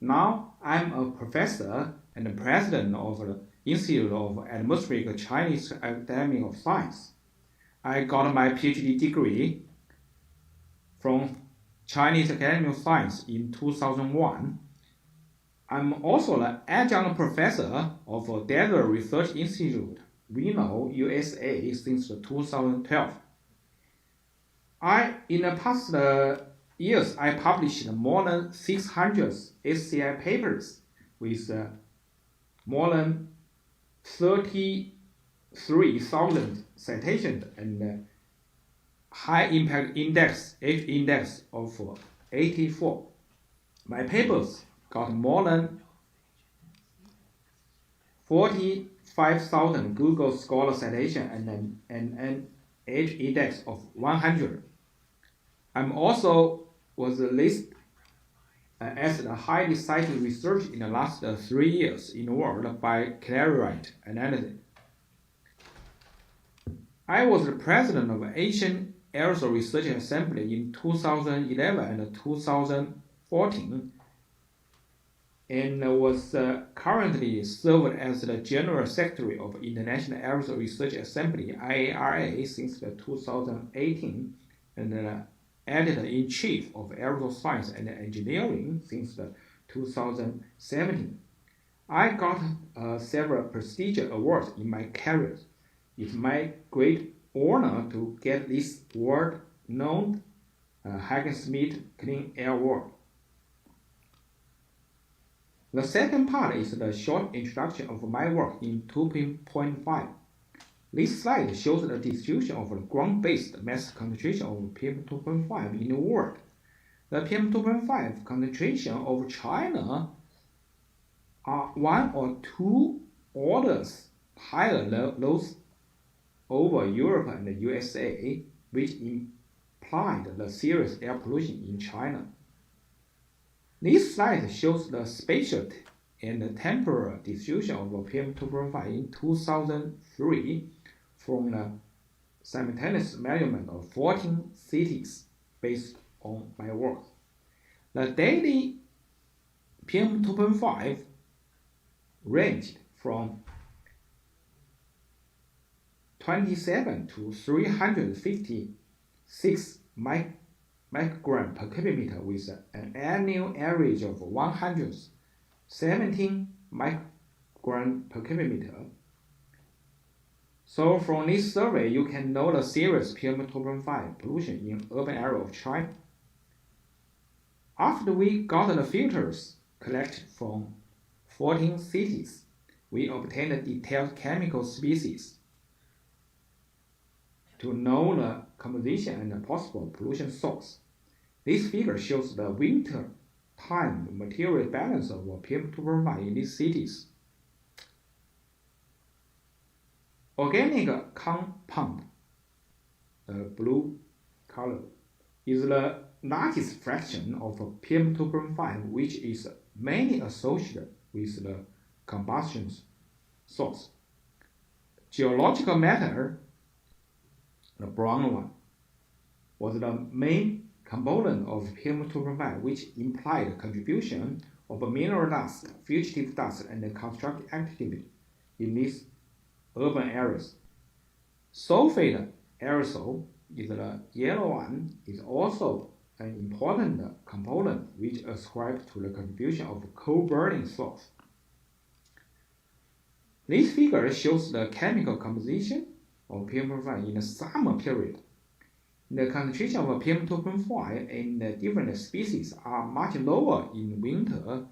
Now, I'm a professor and president of the Institute of Atmospheric Chinese Academy of Science. I got my PhD degree from Chinese Academy of Science in 2001. I'm also the adjunct professor of Desert Research Institute, Reno, USA, since 2012. In the past years, I published more than 600 SCI papers with more than 33,000 citations and high impact index, H index of 84. My papers got more than 45,000 Google Scholar citation and an H index of 100. I'm also was listed as the highly cited research in the last 3 years in the world by CARB Analysis. I was the president of Asian Aerosol Research Assembly in 2011 and 2014, and was currently served as the General Secretary of International Aerosol Research Assembly (IARA) since 2018, and Editor-in-Chief of Aerosol Science and Engineering since 2017. I got several prestigious awards in my career. It's my great honor to get this world-known Haagen-Smit Clean Air Award. The second part is the short introduction of my work in 2.5. This slide shows the distribution of the ground-based mass concentration of PM2.5 in the world. The PM2.5 concentration of China are 1 or 2 orders higher than those over Europe and the USA, which implied the serious air pollution in China. This slide shows the spatial and the temporal distribution of PM2.5 in 2003 from the simultaneous measurement of 14 cities based on my work. The daily PM2.5 ranged from 27 to 356 microgram per cubic meter with an annual average of 117 microgram per cubic meter. So from this survey, you can know the serious PM2.5 pollution in urban area of China. After we got the filters collected from 14 cities, we obtained detailed chemical species. to know the composition and the possible pollution source. This figure shows the winter time material balance of PM2.5 in these cities. Organic compound, blue color, is the largest fraction of PM2.5, which is mainly associated with the combustion source. Geological matter, the brown one, was the main component of PM2.5, which implied contribution of mineral dust, fugitive dust, and construction activity in these urban areas. Sulfate aerosol is the yellow one, is also an important component which ascribed to the contribution of coal burning source. This figure shows the chemical composition of PM2.5 in the summer period. The concentration of PM2.5 in the different species are much lower in winter,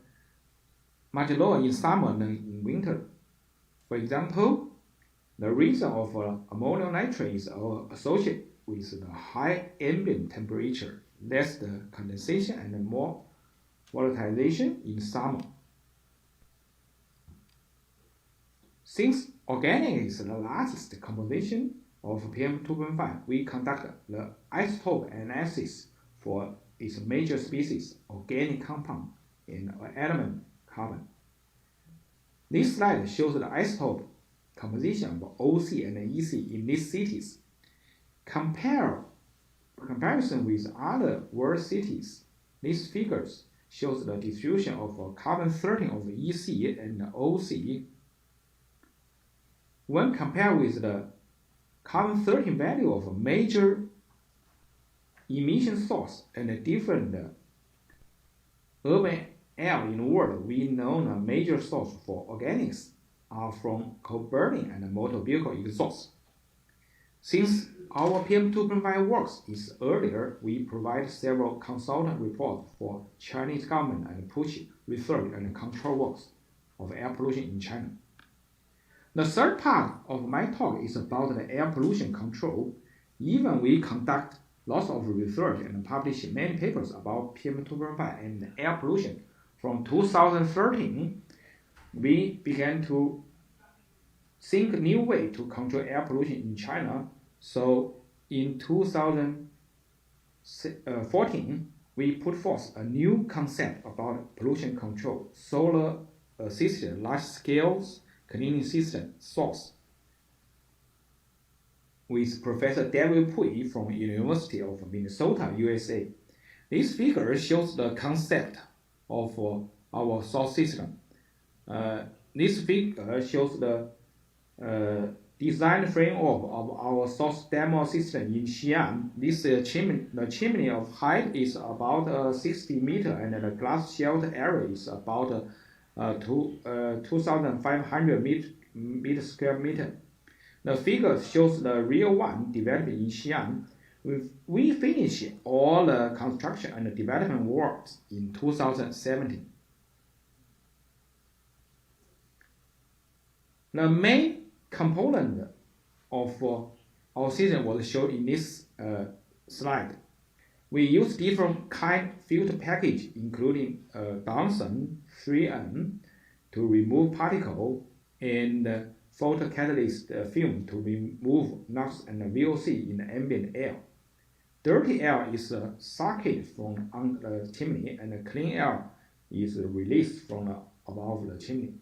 much lower in summer than in winter. For example, the reason of ammonium nitrate is associated with the high ambient temperature, less the condensation and more volatilization in summer. Since organic is the largest composition of PM2.5, we conduct the isotope analysis for its major species, organic compound, and element carbon. This slide shows the isotope composition of OC and EC in these cities. Comparison with other world cities, these figures shows the distribution of carbon-13 of EC and OC. When compared with the carbon-13 value of a major emission source and a different urban air in the world, we know the major source for organics are from coal burning and motor vehicle exhaust. Since our PM2.5 works is earlier, we provide several consultant reports for Chinese government and push research and control works of air pollution in China. The third part of my talk is about the air pollution control. Even we conduct lots of research and publish many papers about PM2.5 and air pollution. From 2013, we began to think new way to control air pollution in China. So in 2014, we put forth a new concept about pollution control, solar assisted large-scale cleaning system source with Professor David Pui from University of Minnesota, USA. This figure shows the concept of our source system. This figure shows the design framework of our source demo system in Xi'an. This the chimney of height is about 60 meters, and the glass shelter area is about 2,500 square meter. The figure shows the real one developed in Xi'an. We finished all the construction and development works in 2017. The main component of our system was shown in this slide. We use different kind filter package, including Johnson 3N to remove particle and photocatalyst film to remove NOx and VOC in the ambient air. Dirty air is sucked from under the chimney, and clean air is released from above the chimney.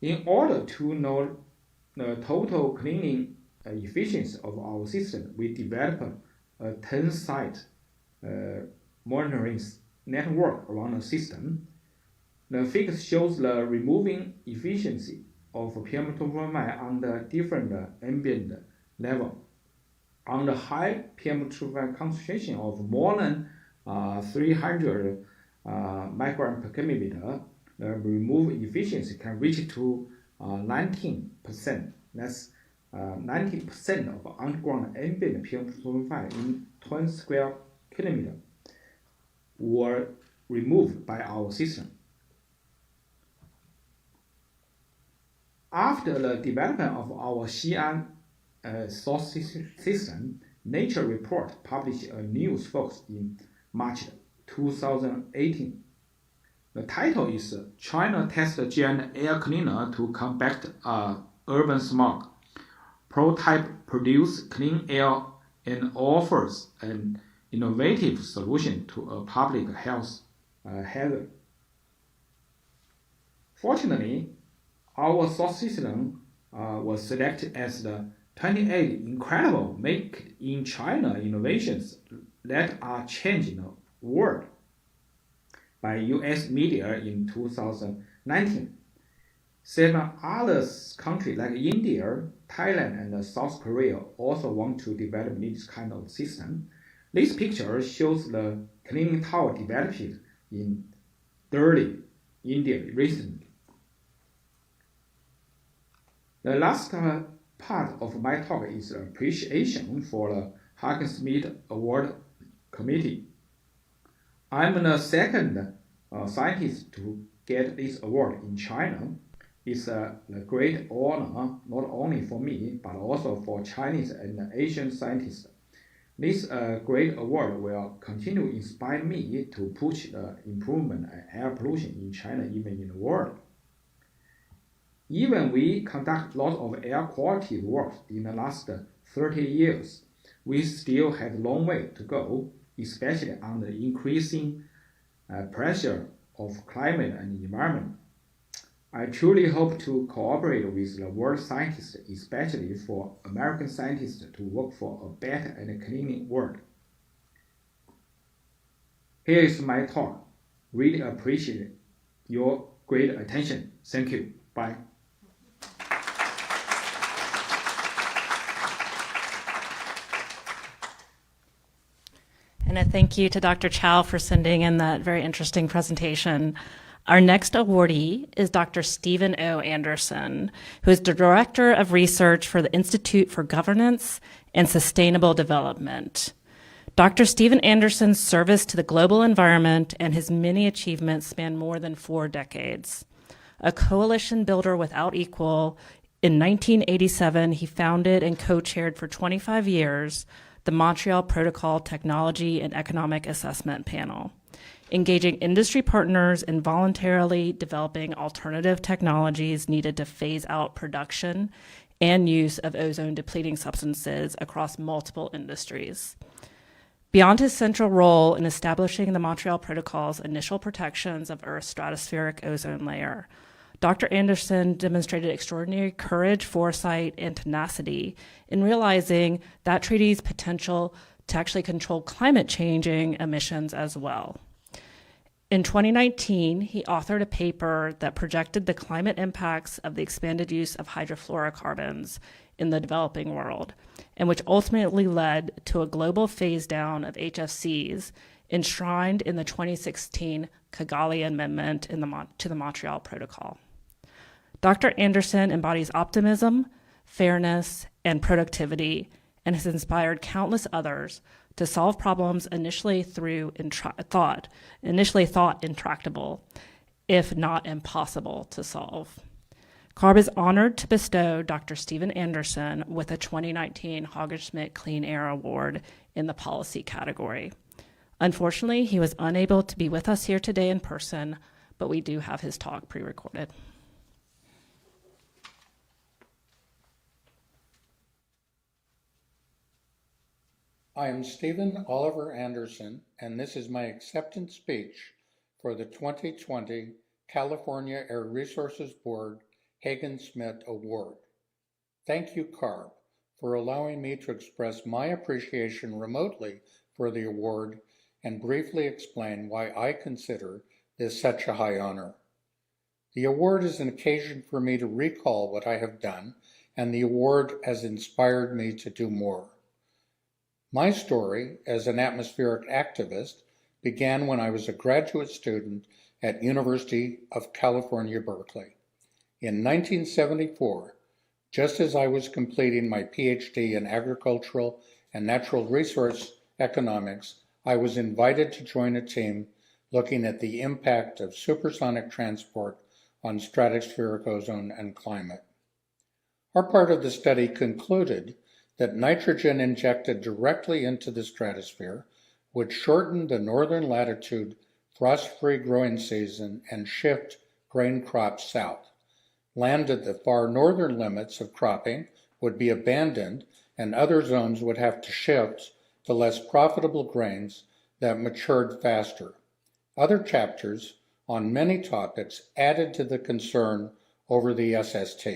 In order to know the total cleaning efficiency of our system, we developed a 10-site monitoring network around the system. The figure shows the removing efficiency of PM2.5 on the different ambient level. On the high PM2.5 concentration of more than 300 microgram per kilometer, the remove efficiency can reach to 19%. That's 90% of underground ambient PM2.5 in 20 square kilometer were removed by our system. After the development of our Xi'an solar system, Nature Report published a news focus in March 2018. The title is China Tests Giant Air Cleaner to Combat Urban Smog. Prototype produce clean air and offers an innovative solution to a public health hazard. Fortunately, our solar system was selected as the 28 incredible Make in China innovations that are changing the world by US media in 2019. 7 other countries like India, Thailand, and South Korea also want to develop this kind of system. This picture shows the cleaning tower developed in Delhi, India recently. The last part of my talk is appreciation for the Haagen-Smit Award Committee. I'm the second scientist to get this award in China. It's a great honor not only for me, but also for Chinese and Asian scientists. This great award will continue to inspire me to push the improvement in air pollution in China, even in the world. Even we conduct lots of air quality work in the last 30 years, we still have a long way to go, especially on the increasing pressure of climate and environment. I truly hope to cooperate with the world scientists, especially for American scientists, to work for a better and cleaner world. Here is my talk. Really appreciate your great attention. Thank you. Bye. And a thank you to Dr. Chow for sending in that very interesting presentation. Our next awardee is Dr. Stephen O. Anderson, who is the Director of Research for the Institute for Governance and Sustainable Development. Dr. Stephen Anderson's service to the global environment and his many achievements span more than 4 decades. A coalition builder without equal, in 1987, he founded and co-chaired for 25 years the Montreal Protocol Technology and Economic Assessment Panel, engaging industry partners in voluntarily developing alternative technologies needed to phase out production and use of ozone-depleting substances across multiple industries. Beyond his central role in establishing the Montreal Protocol's initial protections of Earth's stratospheric ozone layer, Dr. Anderson demonstrated extraordinary courage, foresight, and tenacity in realizing that treaty's potential to actually control climate-changing emissions as well. In 2019, he authored a paper that projected the climate impacts of the expanded use of hydrofluorocarbons in the developing world, and which ultimately led to a global phase-down of HFCs enshrined in the 2016 Kigali Amendment to the Montreal Protocol. Dr. Anderson embodies optimism, fairness, and productivity, and has inspired countless others to solve problems initially thought intractable, if not impossible to solve. CARB is honored to bestow Dr. Stephen Anderson with a 2019 Haagen-Smit Clean Air Award in the policy category. Unfortunately, he was unable to be with us here today in person, but we do have his talk pre-recorded. I am Stephen Oliver Anderson, and this is my acceptance speech for the 2020 California Air Resources Board Haagen-Smit Award. Thank you, CARB, for allowing me to express my appreciation remotely for the award and briefly explain why I consider this such a high honor. The award is an occasion for me to recall what I have done, and the award has inspired me to do more. My story as an atmospheric activist began when I was a graduate student at University of California, Berkeley. In 1974, just as I was completing my PhD in agricultural and natural resource economics, I was invited to join a team looking at the impact of supersonic transport on stratospheric ozone and climate. Our part of the study concluded that nitrogen injected directly into the stratosphere would shorten the northern latitude frost-free growing season and shift grain crops south. Land at the far northern limits of cropping would be abandoned, and other zones would have to shift to less profitable grains that matured faster. Other chapters on many topics added to the concern over the SST.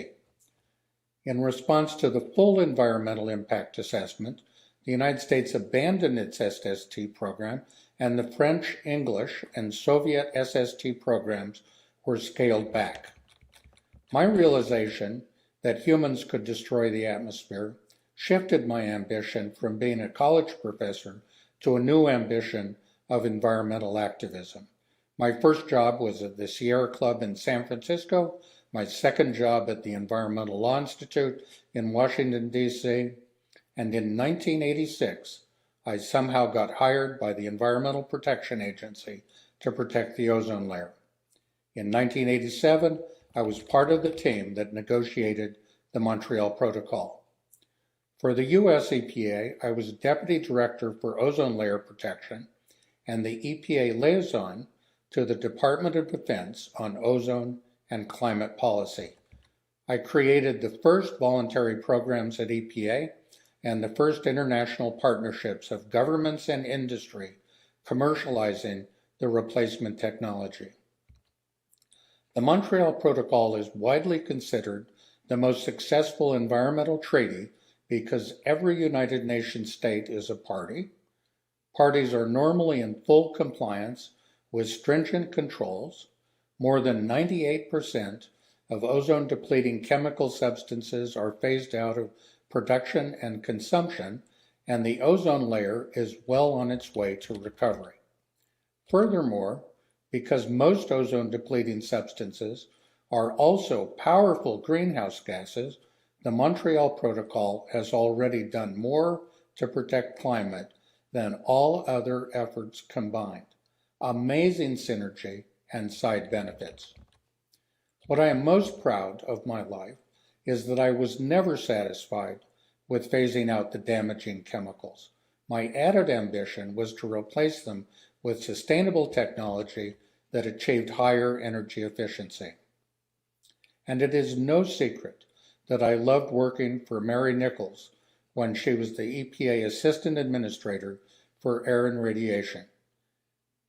In response to the full environmental impact assessment, the United States abandoned its SST program, and the French, English, and Soviet SST programs were scaled back. My realization that humans could destroy the atmosphere shifted my ambition from being a college professor to a new ambition of environmental activism. My first job was at the Sierra Club in San Francisco, my second job at the Environmental Law Institute in Washington, D.C., and in 1986, I somehow got hired by the Environmental Protection Agency to protect the ozone layer. In 1987, I was part of the team that negotiated the Montreal Protocol. For the US EPA, I was Deputy Director for Ozone Layer Protection and the EPA liaison to the Department of Defense on ozone and climate policy. I created the first voluntary programs at EPA and the first international partnerships of governments and industry commercializing the replacement technology. The Montreal Protocol is widely considered the most successful environmental treaty because every United Nations state is a party. Parties are normally in full compliance with stringent controls. More than 98% of ozone-depleting chemical substances are phased out of production and consumption, and the ozone layer is well on its way to recovery. Furthermore, because most ozone-depleting substances are also powerful greenhouse gases, the Montreal Protocol has already done more to protect climate than all other efforts combined. Amazing synergy and side benefits. What I am most proud of my life is that I was never satisfied with phasing out the damaging chemicals. My added ambition was to replace them with sustainable technology that achieved higher energy efficiency. And it is no secret that I loved working for Mary Nichols when she was the EPA Assistant Administrator for Air and Radiation.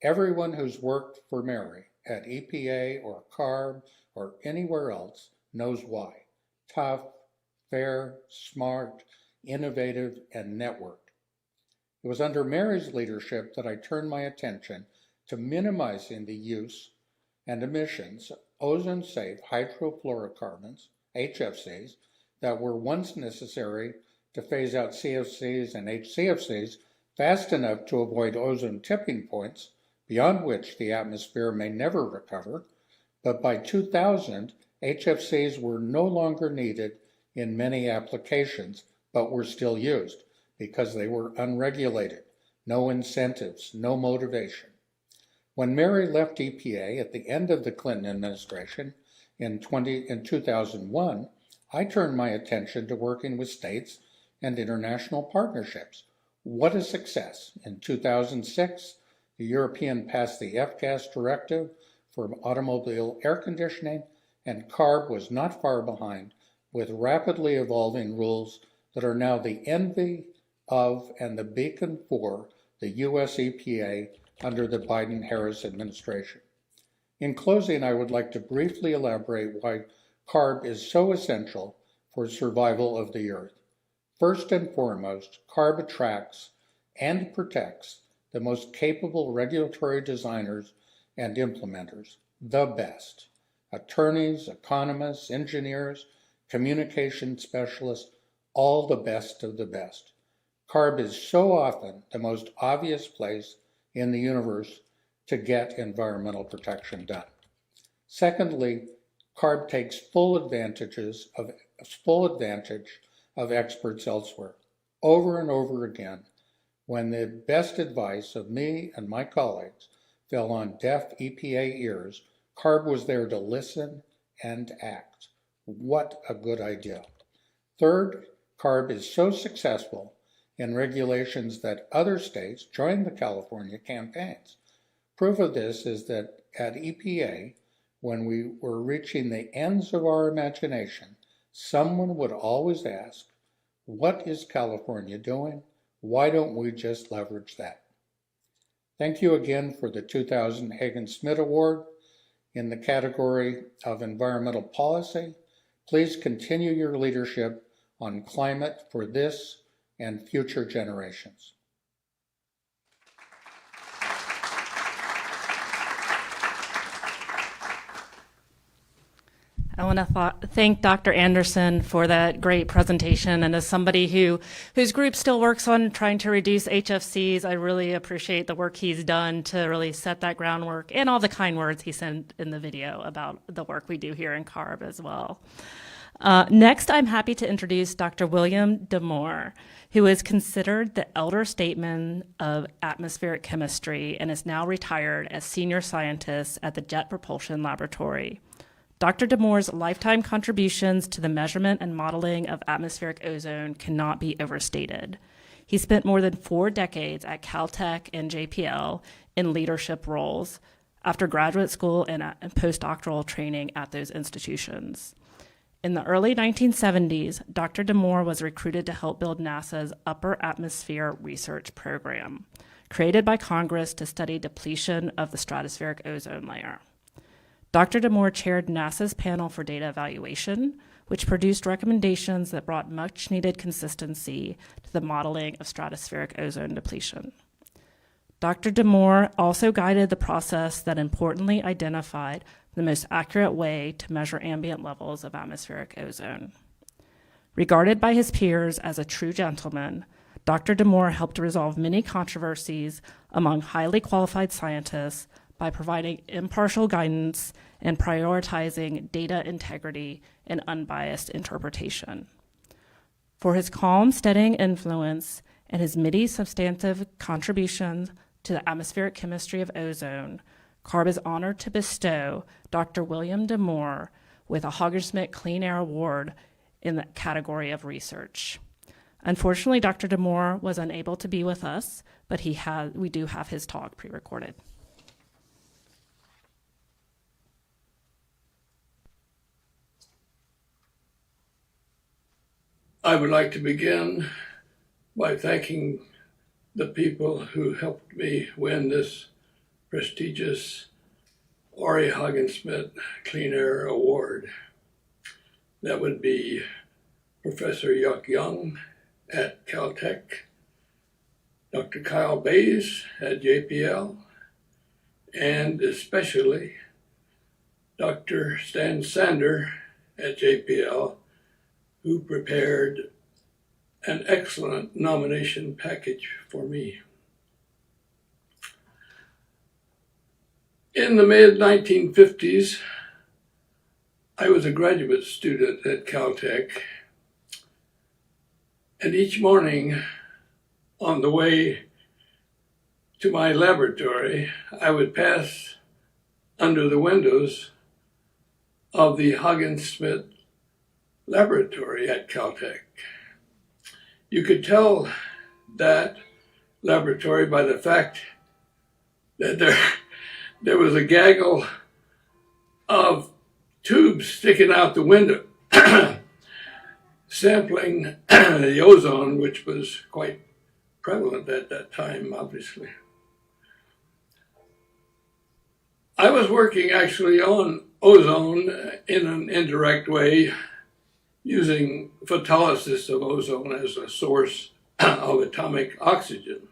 Everyone who's worked for Mary at EPA or CARB or anywhere else knows why. Tough, fair, smart, innovative, and networked. It was under Mary's leadership that I turned my attention to minimizing the use and emissions of ozone-safe hydrofluorocarbons, HFCs, that were once necessary to phase out CFCs and HCFCs fast enough to avoid ozone tipping points, beyond which the atmosphere may never recover. But by 2000, HFCs were no longer needed in many applications, but were still used because they were unregulated, no incentives, no motivation. When Mary left EPA at the end of the Clinton administration in 2001, I turned my attention to working with states and international partnerships. What a success! In 2006, the European passed the F-gas directive for automobile air conditioning, and CARB was not far behind, with rapidly evolving rules that are now the envy of and the beacon for the US EPA under the Biden-Harris administration. In closing, I would like to briefly elaborate why CARB is so essential for survival of the Earth. First and foremost, CARB attracts and protects the most capable regulatory designers and implementers, the best. Attorneys, economists, engineers, communication specialists, all the best of the best. CARB is so often the most obvious place in the universe to get environmental protection done. Secondly, CARB takes full advantage of experts elsewhere. Over and over again, when the best advice of me and my colleagues fell on deaf EPA ears, CARB was there to listen and act. What a good idea. Third, CARB is so successful in regulations that other states joined the California campaigns. Proof of this is that at EPA, when we were reaching the ends of our imagination, someone would always ask, what is California doing? Why don't we just leverage that? Thank you again for the 2000 Haagen-Smit Award in the category of environmental policy. Please continue your leadership on climate for this and future generations. I want to thank Dr. Anderson for that great presentation. And as somebody whose group still works on trying to reduce HFCs, I really appreciate the work he's done to really set that groundwork and all the kind words he sent in the video about the work we do here in CARB as well. Next, I'm happy to introduce Dr. William Demore, who is considered the elder statesman of atmospheric chemistry and is now retired as senior scientist at the Jet Propulsion Laboratory. Dr. Demore's lifetime contributions to the measurement and modeling of atmospheric ozone cannot be overstated. He spent more than 4 decades at Caltech and JPL in leadership roles after graduate school and postdoctoral training at those institutions. In the early 1970s, Dr. Demore was recruited to help build NASA's Upper Atmosphere Research Program, created by Congress to study depletion of the stratospheric ozone layer. Dr. Demore chaired NASA's panel for data evaluation, which produced recommendations that brought much-needed consistency to the modeling of stratospheric ozone depletion. Dr. Demore also guided the process that importantly identified the most accurate way to measure ambient levels of atmospheric ozone. Regarded by his peers as a true gentleman, Dr. Demore helped resolve many controversies among highly qualified scientists by providing impartial guidance and prioritizing data integrity and unbiased interpretation. For his calm, steadying influence and his many substantive contributions to the atmospheric chemistry of ozone, CARB is honored to bestow Dr. William Demore with a Haagen-Smit Clean Air Award in the category of research. Unfortunately, Dr. Demore was unable to be with us, but we do have his talk pre-recorded. I would like to begin by thanking the people who helped me win this prestigious Ori Haagen-Smit Clean Air Award. That would be Professor Yuck Young at Caltech, Dr. Kyle Bays at JPL, and especially Dr. Stan Sander at JPL, who prepared an excellent nomination package for me. In the mid-1950s, I was a graduate student at Caltech, and each morning on the way to my laboratory, I would pass under the windows of the Haagen-Smit laboratory at Caltech. You could tell that laboratory by the fact that there was a gaggle of tubes sticking out the window, sampling the ozone, which was quite prevalent at that time, obviously. I was working actually on ozone in an indirect way, using photolysis of ozone as a source of atomic oxygen.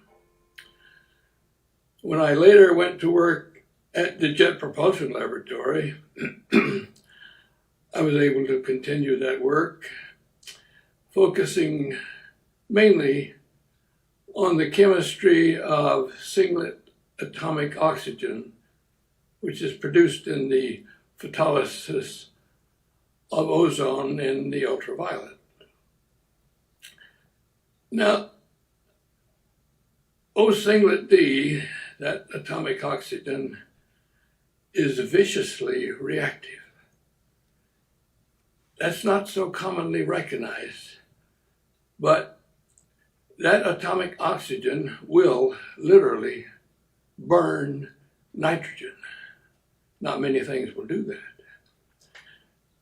When I later went to work at the Jet Propulsion Laboratory, I was able to continue that work, focusing mainly on the chemistry of singlet atomic oxygen, which is produced in the photolysis of ozone in the ultraviolet. Now, O-singlet D, that atomic oxygen, is viciously reactive. That's not so commonly recognized. But that atomic oxygen will literally burn nitrogen. Not many things will do that.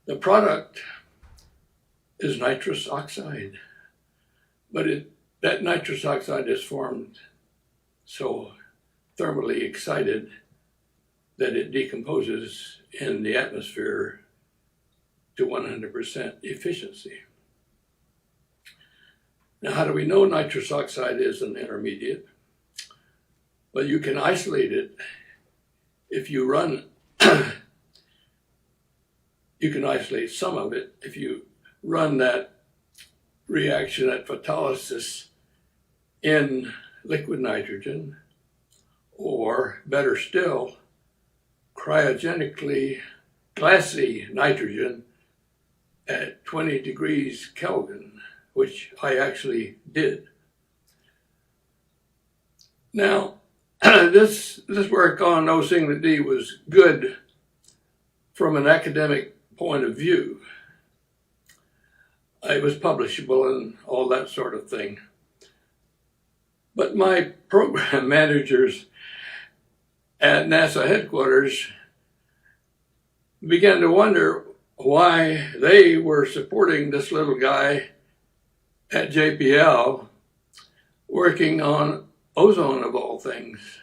The product is nitrous oxide, but that nitrous oxide is formed so thermally excited that it decomposes in the atmosphere to 100% efficiency. Now, how do we know nitrous oxide is an intermediate? Well, you can isolate it if you run, you can isolate some of it if you run that reaction at photolysis in liquid nitrogen, or better still, cryogenically glassy nitrogen at 20 degrees Kelvin, which I actually did. Now, this work on O-Sigma-D was good from an academic point of view. It was publishable and all that sort of thing. But my program managers at NASA headquarters began to wonder why they were supporting this little guy at JPL working on ozone of all things.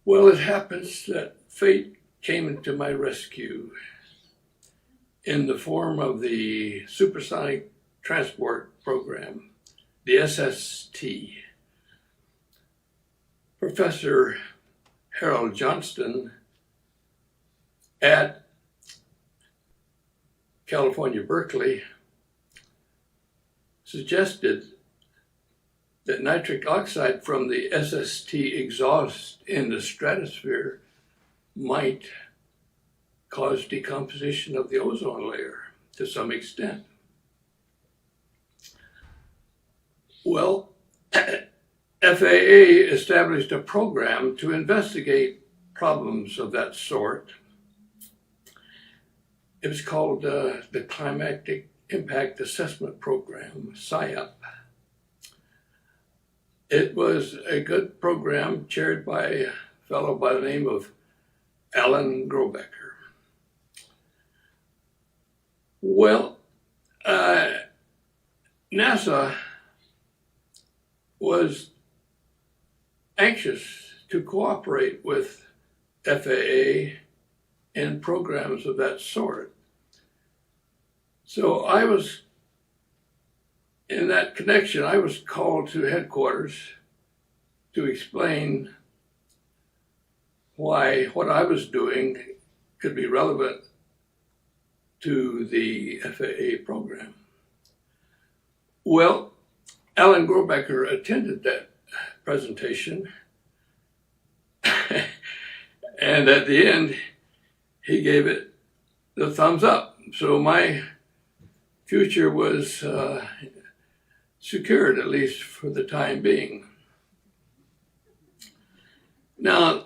Well, it happens that fate came to my rescue in the form of the Supersonic Transport Program, the SST. Professor Harold Johnston at California, Berkeley, suggested that nitric oxide from the SST exhaust in the stratosphere might cause decomposition of the ozone layer to some extent. Well, FAA established a program to investigate problems of that sort. It was called the Climatic Impact Assessment Program, CIAP. It was a good program chaired by a fellow by the name of Alan Grobecker. Well, NASA was anxious to cooperate with FAA in programs of that sort. So in that connection, I was called to headquarters to explain why what I was doing could be relevant to the FAA program. Well, Alan Grobecker attended that presentation, and at the end, he gave it the thumbs up. So my future was secured, at least for the time being. Now,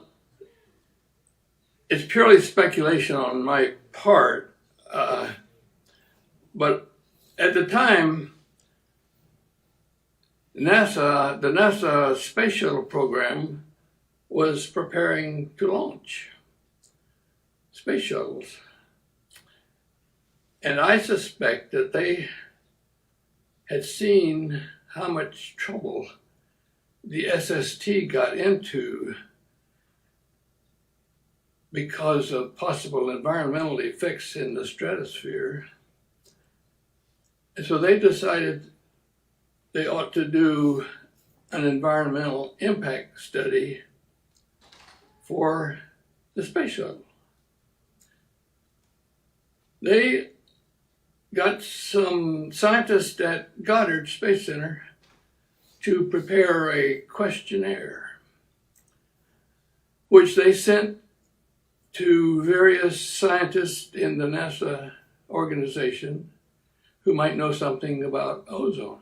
it's purely speculation on my part, but at the time, the NASA Space Shuttle program was preparing to launch space shuttles. And I suspect that they had seen how much trouble the SST got into because of possible environmental effects in the stratosphere. And so they decided they ought to do an environmental impact study for the space shuttle. They got some scientists at Goddard Space Center to prepare a questionnaire, which they sent to various scientists in the NASA organization who might know something about ozone.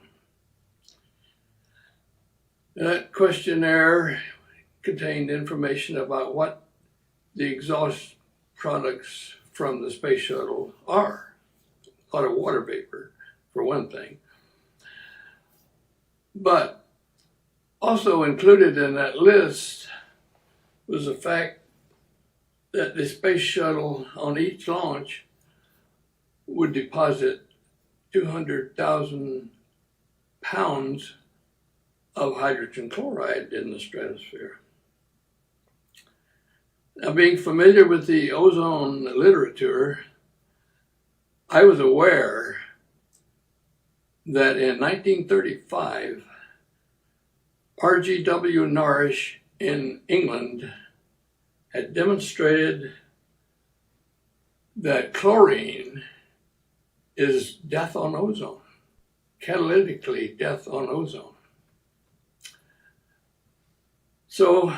That questionnaire contained information about what the exhaust products from the space shuttle are. A lot of water vapor, for one thing. But also included in that list was the fact that the space shuttle on each launch would deposit 200,000 pounds of hydrogen chloride in the stratosphere. Now, being familiar with the ozone literature, I was aware that in 1935, R.G.W. Norrish in England had demonstrated that chlorine is death on ozone, catalytically death on ozone. So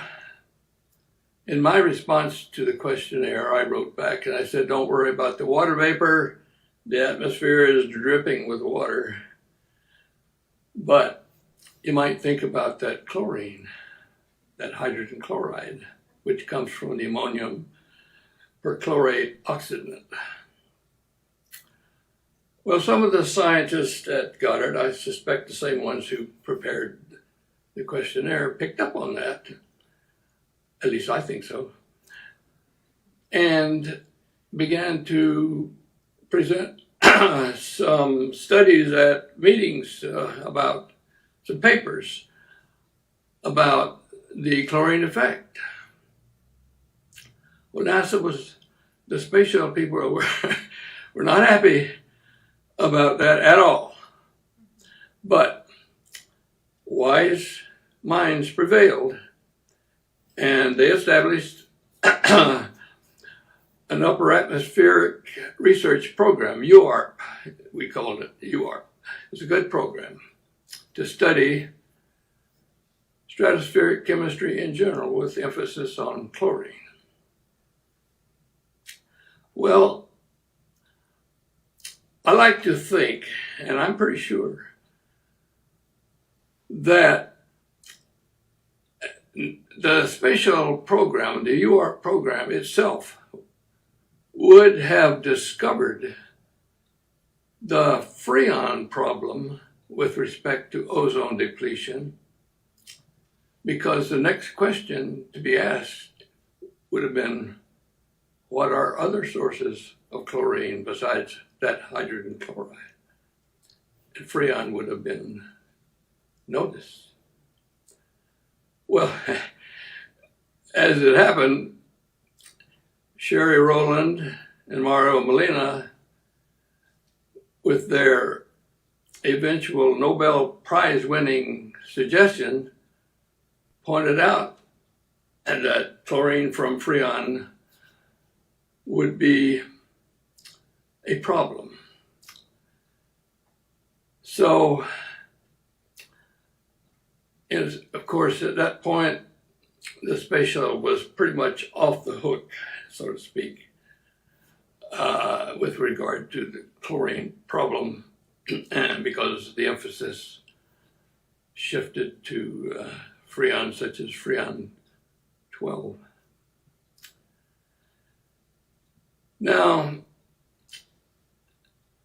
in my response to the questionnaire, I wrote back and I said, don't worry about the water vapor. The atmosphere is dripping with water. But you might think about that chlorine, that hydrogen chloride, which comes from the ammonium perchlorate oxidant. Well, some of the scientists at Goddard, I suspect the same ones who prepared the questionnaire, picked up on that. At least I think so. And began to present some studies at meetings about some papers about the chlorine effect. Well, the space shuttle people were not happy about that at all. But wise minds prevailed, and they established an upper atmospheric research program, UARP, we called it UARP. It's a good program to study stratospheric chemistry in general with emphasis on chlorine. Well, I like to think, and I'm pretty sure, that the space shuttle program, the UARP program itself, would have discovered the Freon problem with respect to ozone depletion, because the next question to be asked would have been, what are other sources of chlorine besides that hydrogen chloride? And Freon would have been noticed. Well, as it happened, Sherry Rowland and Mario Molina, with their eventual Nobel Prize winning suggestion, pointed out that chlorine from Freon would be a problem. So, of course, at that point, the space shuttle was pretty much off the hook, so to speak, with regard to the chlorine problem, and because the emphasis shifted to Freon, such as Freon 12. Now,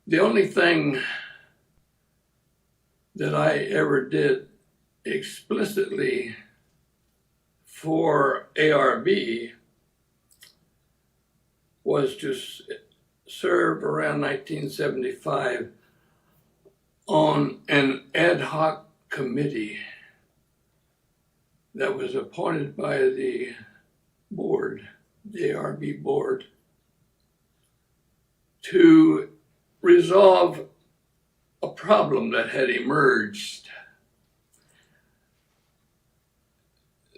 the only thing that I ever did explicitly for ARB was to serve around 1975 on an ad hoc committee that was appointed by the board, the ARB board, to resolve a problem that had emerged.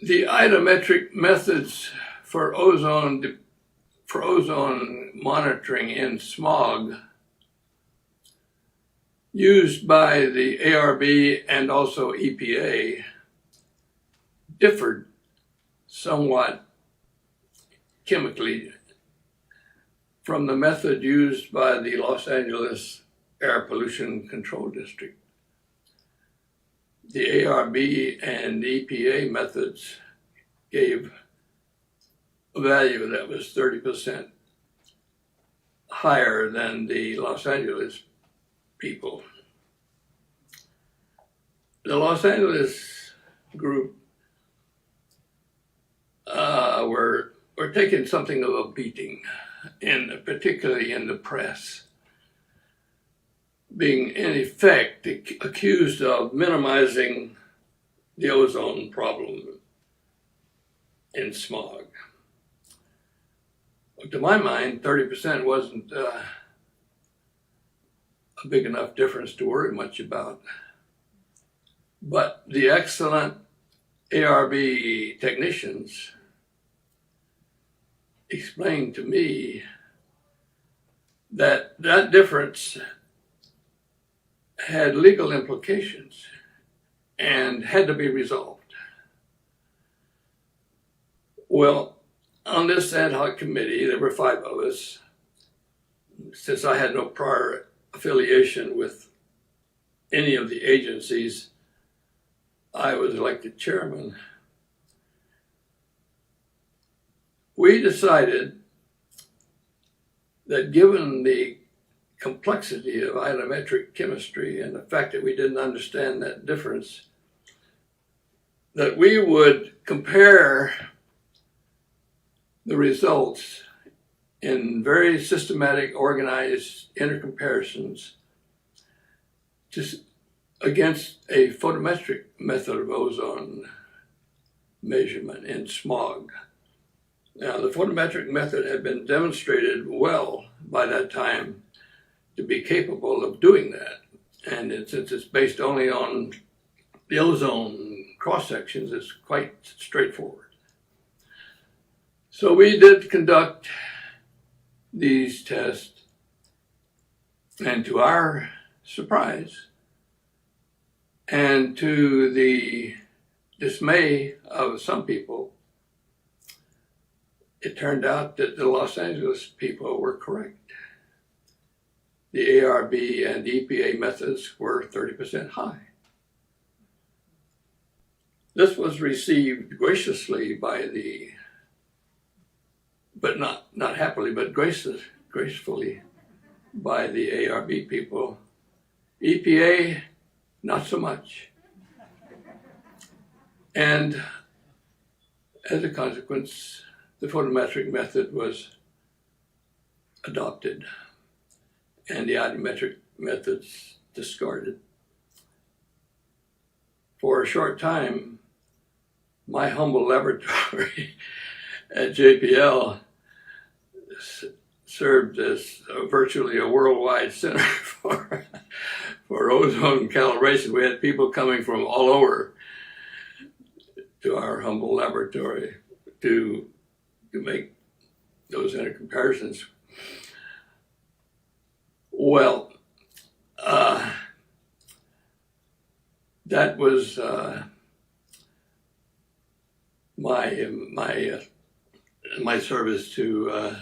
The ionometric methods for ozone monitoring in smog used by the ARB and also EPA differed somewhat chemically from the method used by the Los Angeles Air Pollution Control District. The ARB and EPA methods gave a value that was 30% higher than the Los Angeles people. the Los Angeles group were taking something of a beating, particularly in the press, being in effect accused of minimizing the ozone problem in smog. To my mind, 30% wasn't a big enough difference to worry much about. But the excellent ARB technicians explained to me that that difference had legal implications and had to be resolved. Well, on this ad hoc committee, there were 5 of us. Since I had no prior affiliation with any of the agencies, I was elected chairman. We decided that given the complexity of ionometric chemistry and the fact that we didn't understand that difference, that we would compare the results in very systematic, organized intercomparisons against a photometric method of ozone measurement in smog. Now, the photometric method had been demonstrated well by that time to be capable of doing that. And since it's based only on the ozone cross-sections, it's quite straightforward. So we did conduct these tests, and to our surprise, and to the dismay of some people, it turned out that the Los Angeles people were correct. The ARB and EPA methods were 30% high. This was received graciously by but not happily, but gracefully by the ARB people. EPA, not so much. And as a consequence, the photometric method was adopted and the ionometric methods discarded. For a short time, my humble laboratory at JPL served as virtually a worldwide center for ozone calibration. We had people coming from all over to our humble laboratory to make those intercomparisons. Well, that was my service to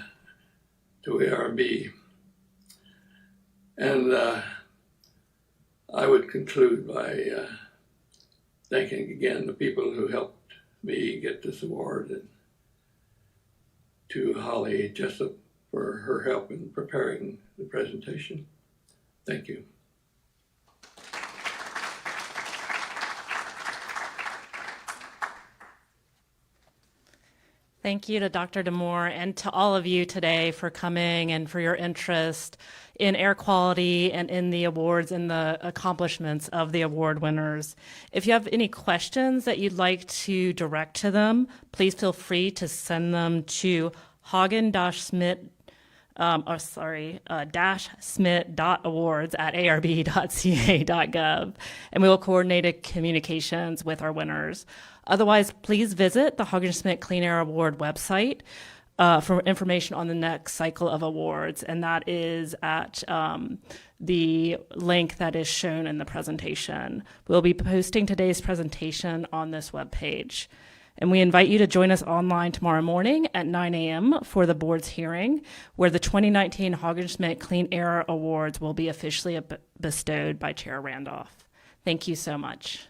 ARB, and I would conclude by thanking again the people who helped me get this award, and to Holly Jessup for her help in preparing the presentation. Thank you. Thank you to Dr. D'Amour and to all of you today for coming and for your interest in air quality and in the awards and the accomplishments of the award winners. If you have any questions that you'd like to direct to them, please feel free to send them to Haagen-Smit smit.awards@arb.ca.gov, and we will coordinate communications with our winners. Otherwise, please visit the Haagen-Smit Clean Air Award website for information on the next cycle of awards, and that is at the link that is shown in the presentation. We'll be posting today's presentation on this webpage. And we invite you to join us online tomorrow morning at 9 a.m. for the board's hearing, where the 2019 Haagen-Smit Clean Air Awards will be officially bestowed by Chair Randolph. Thank you so much.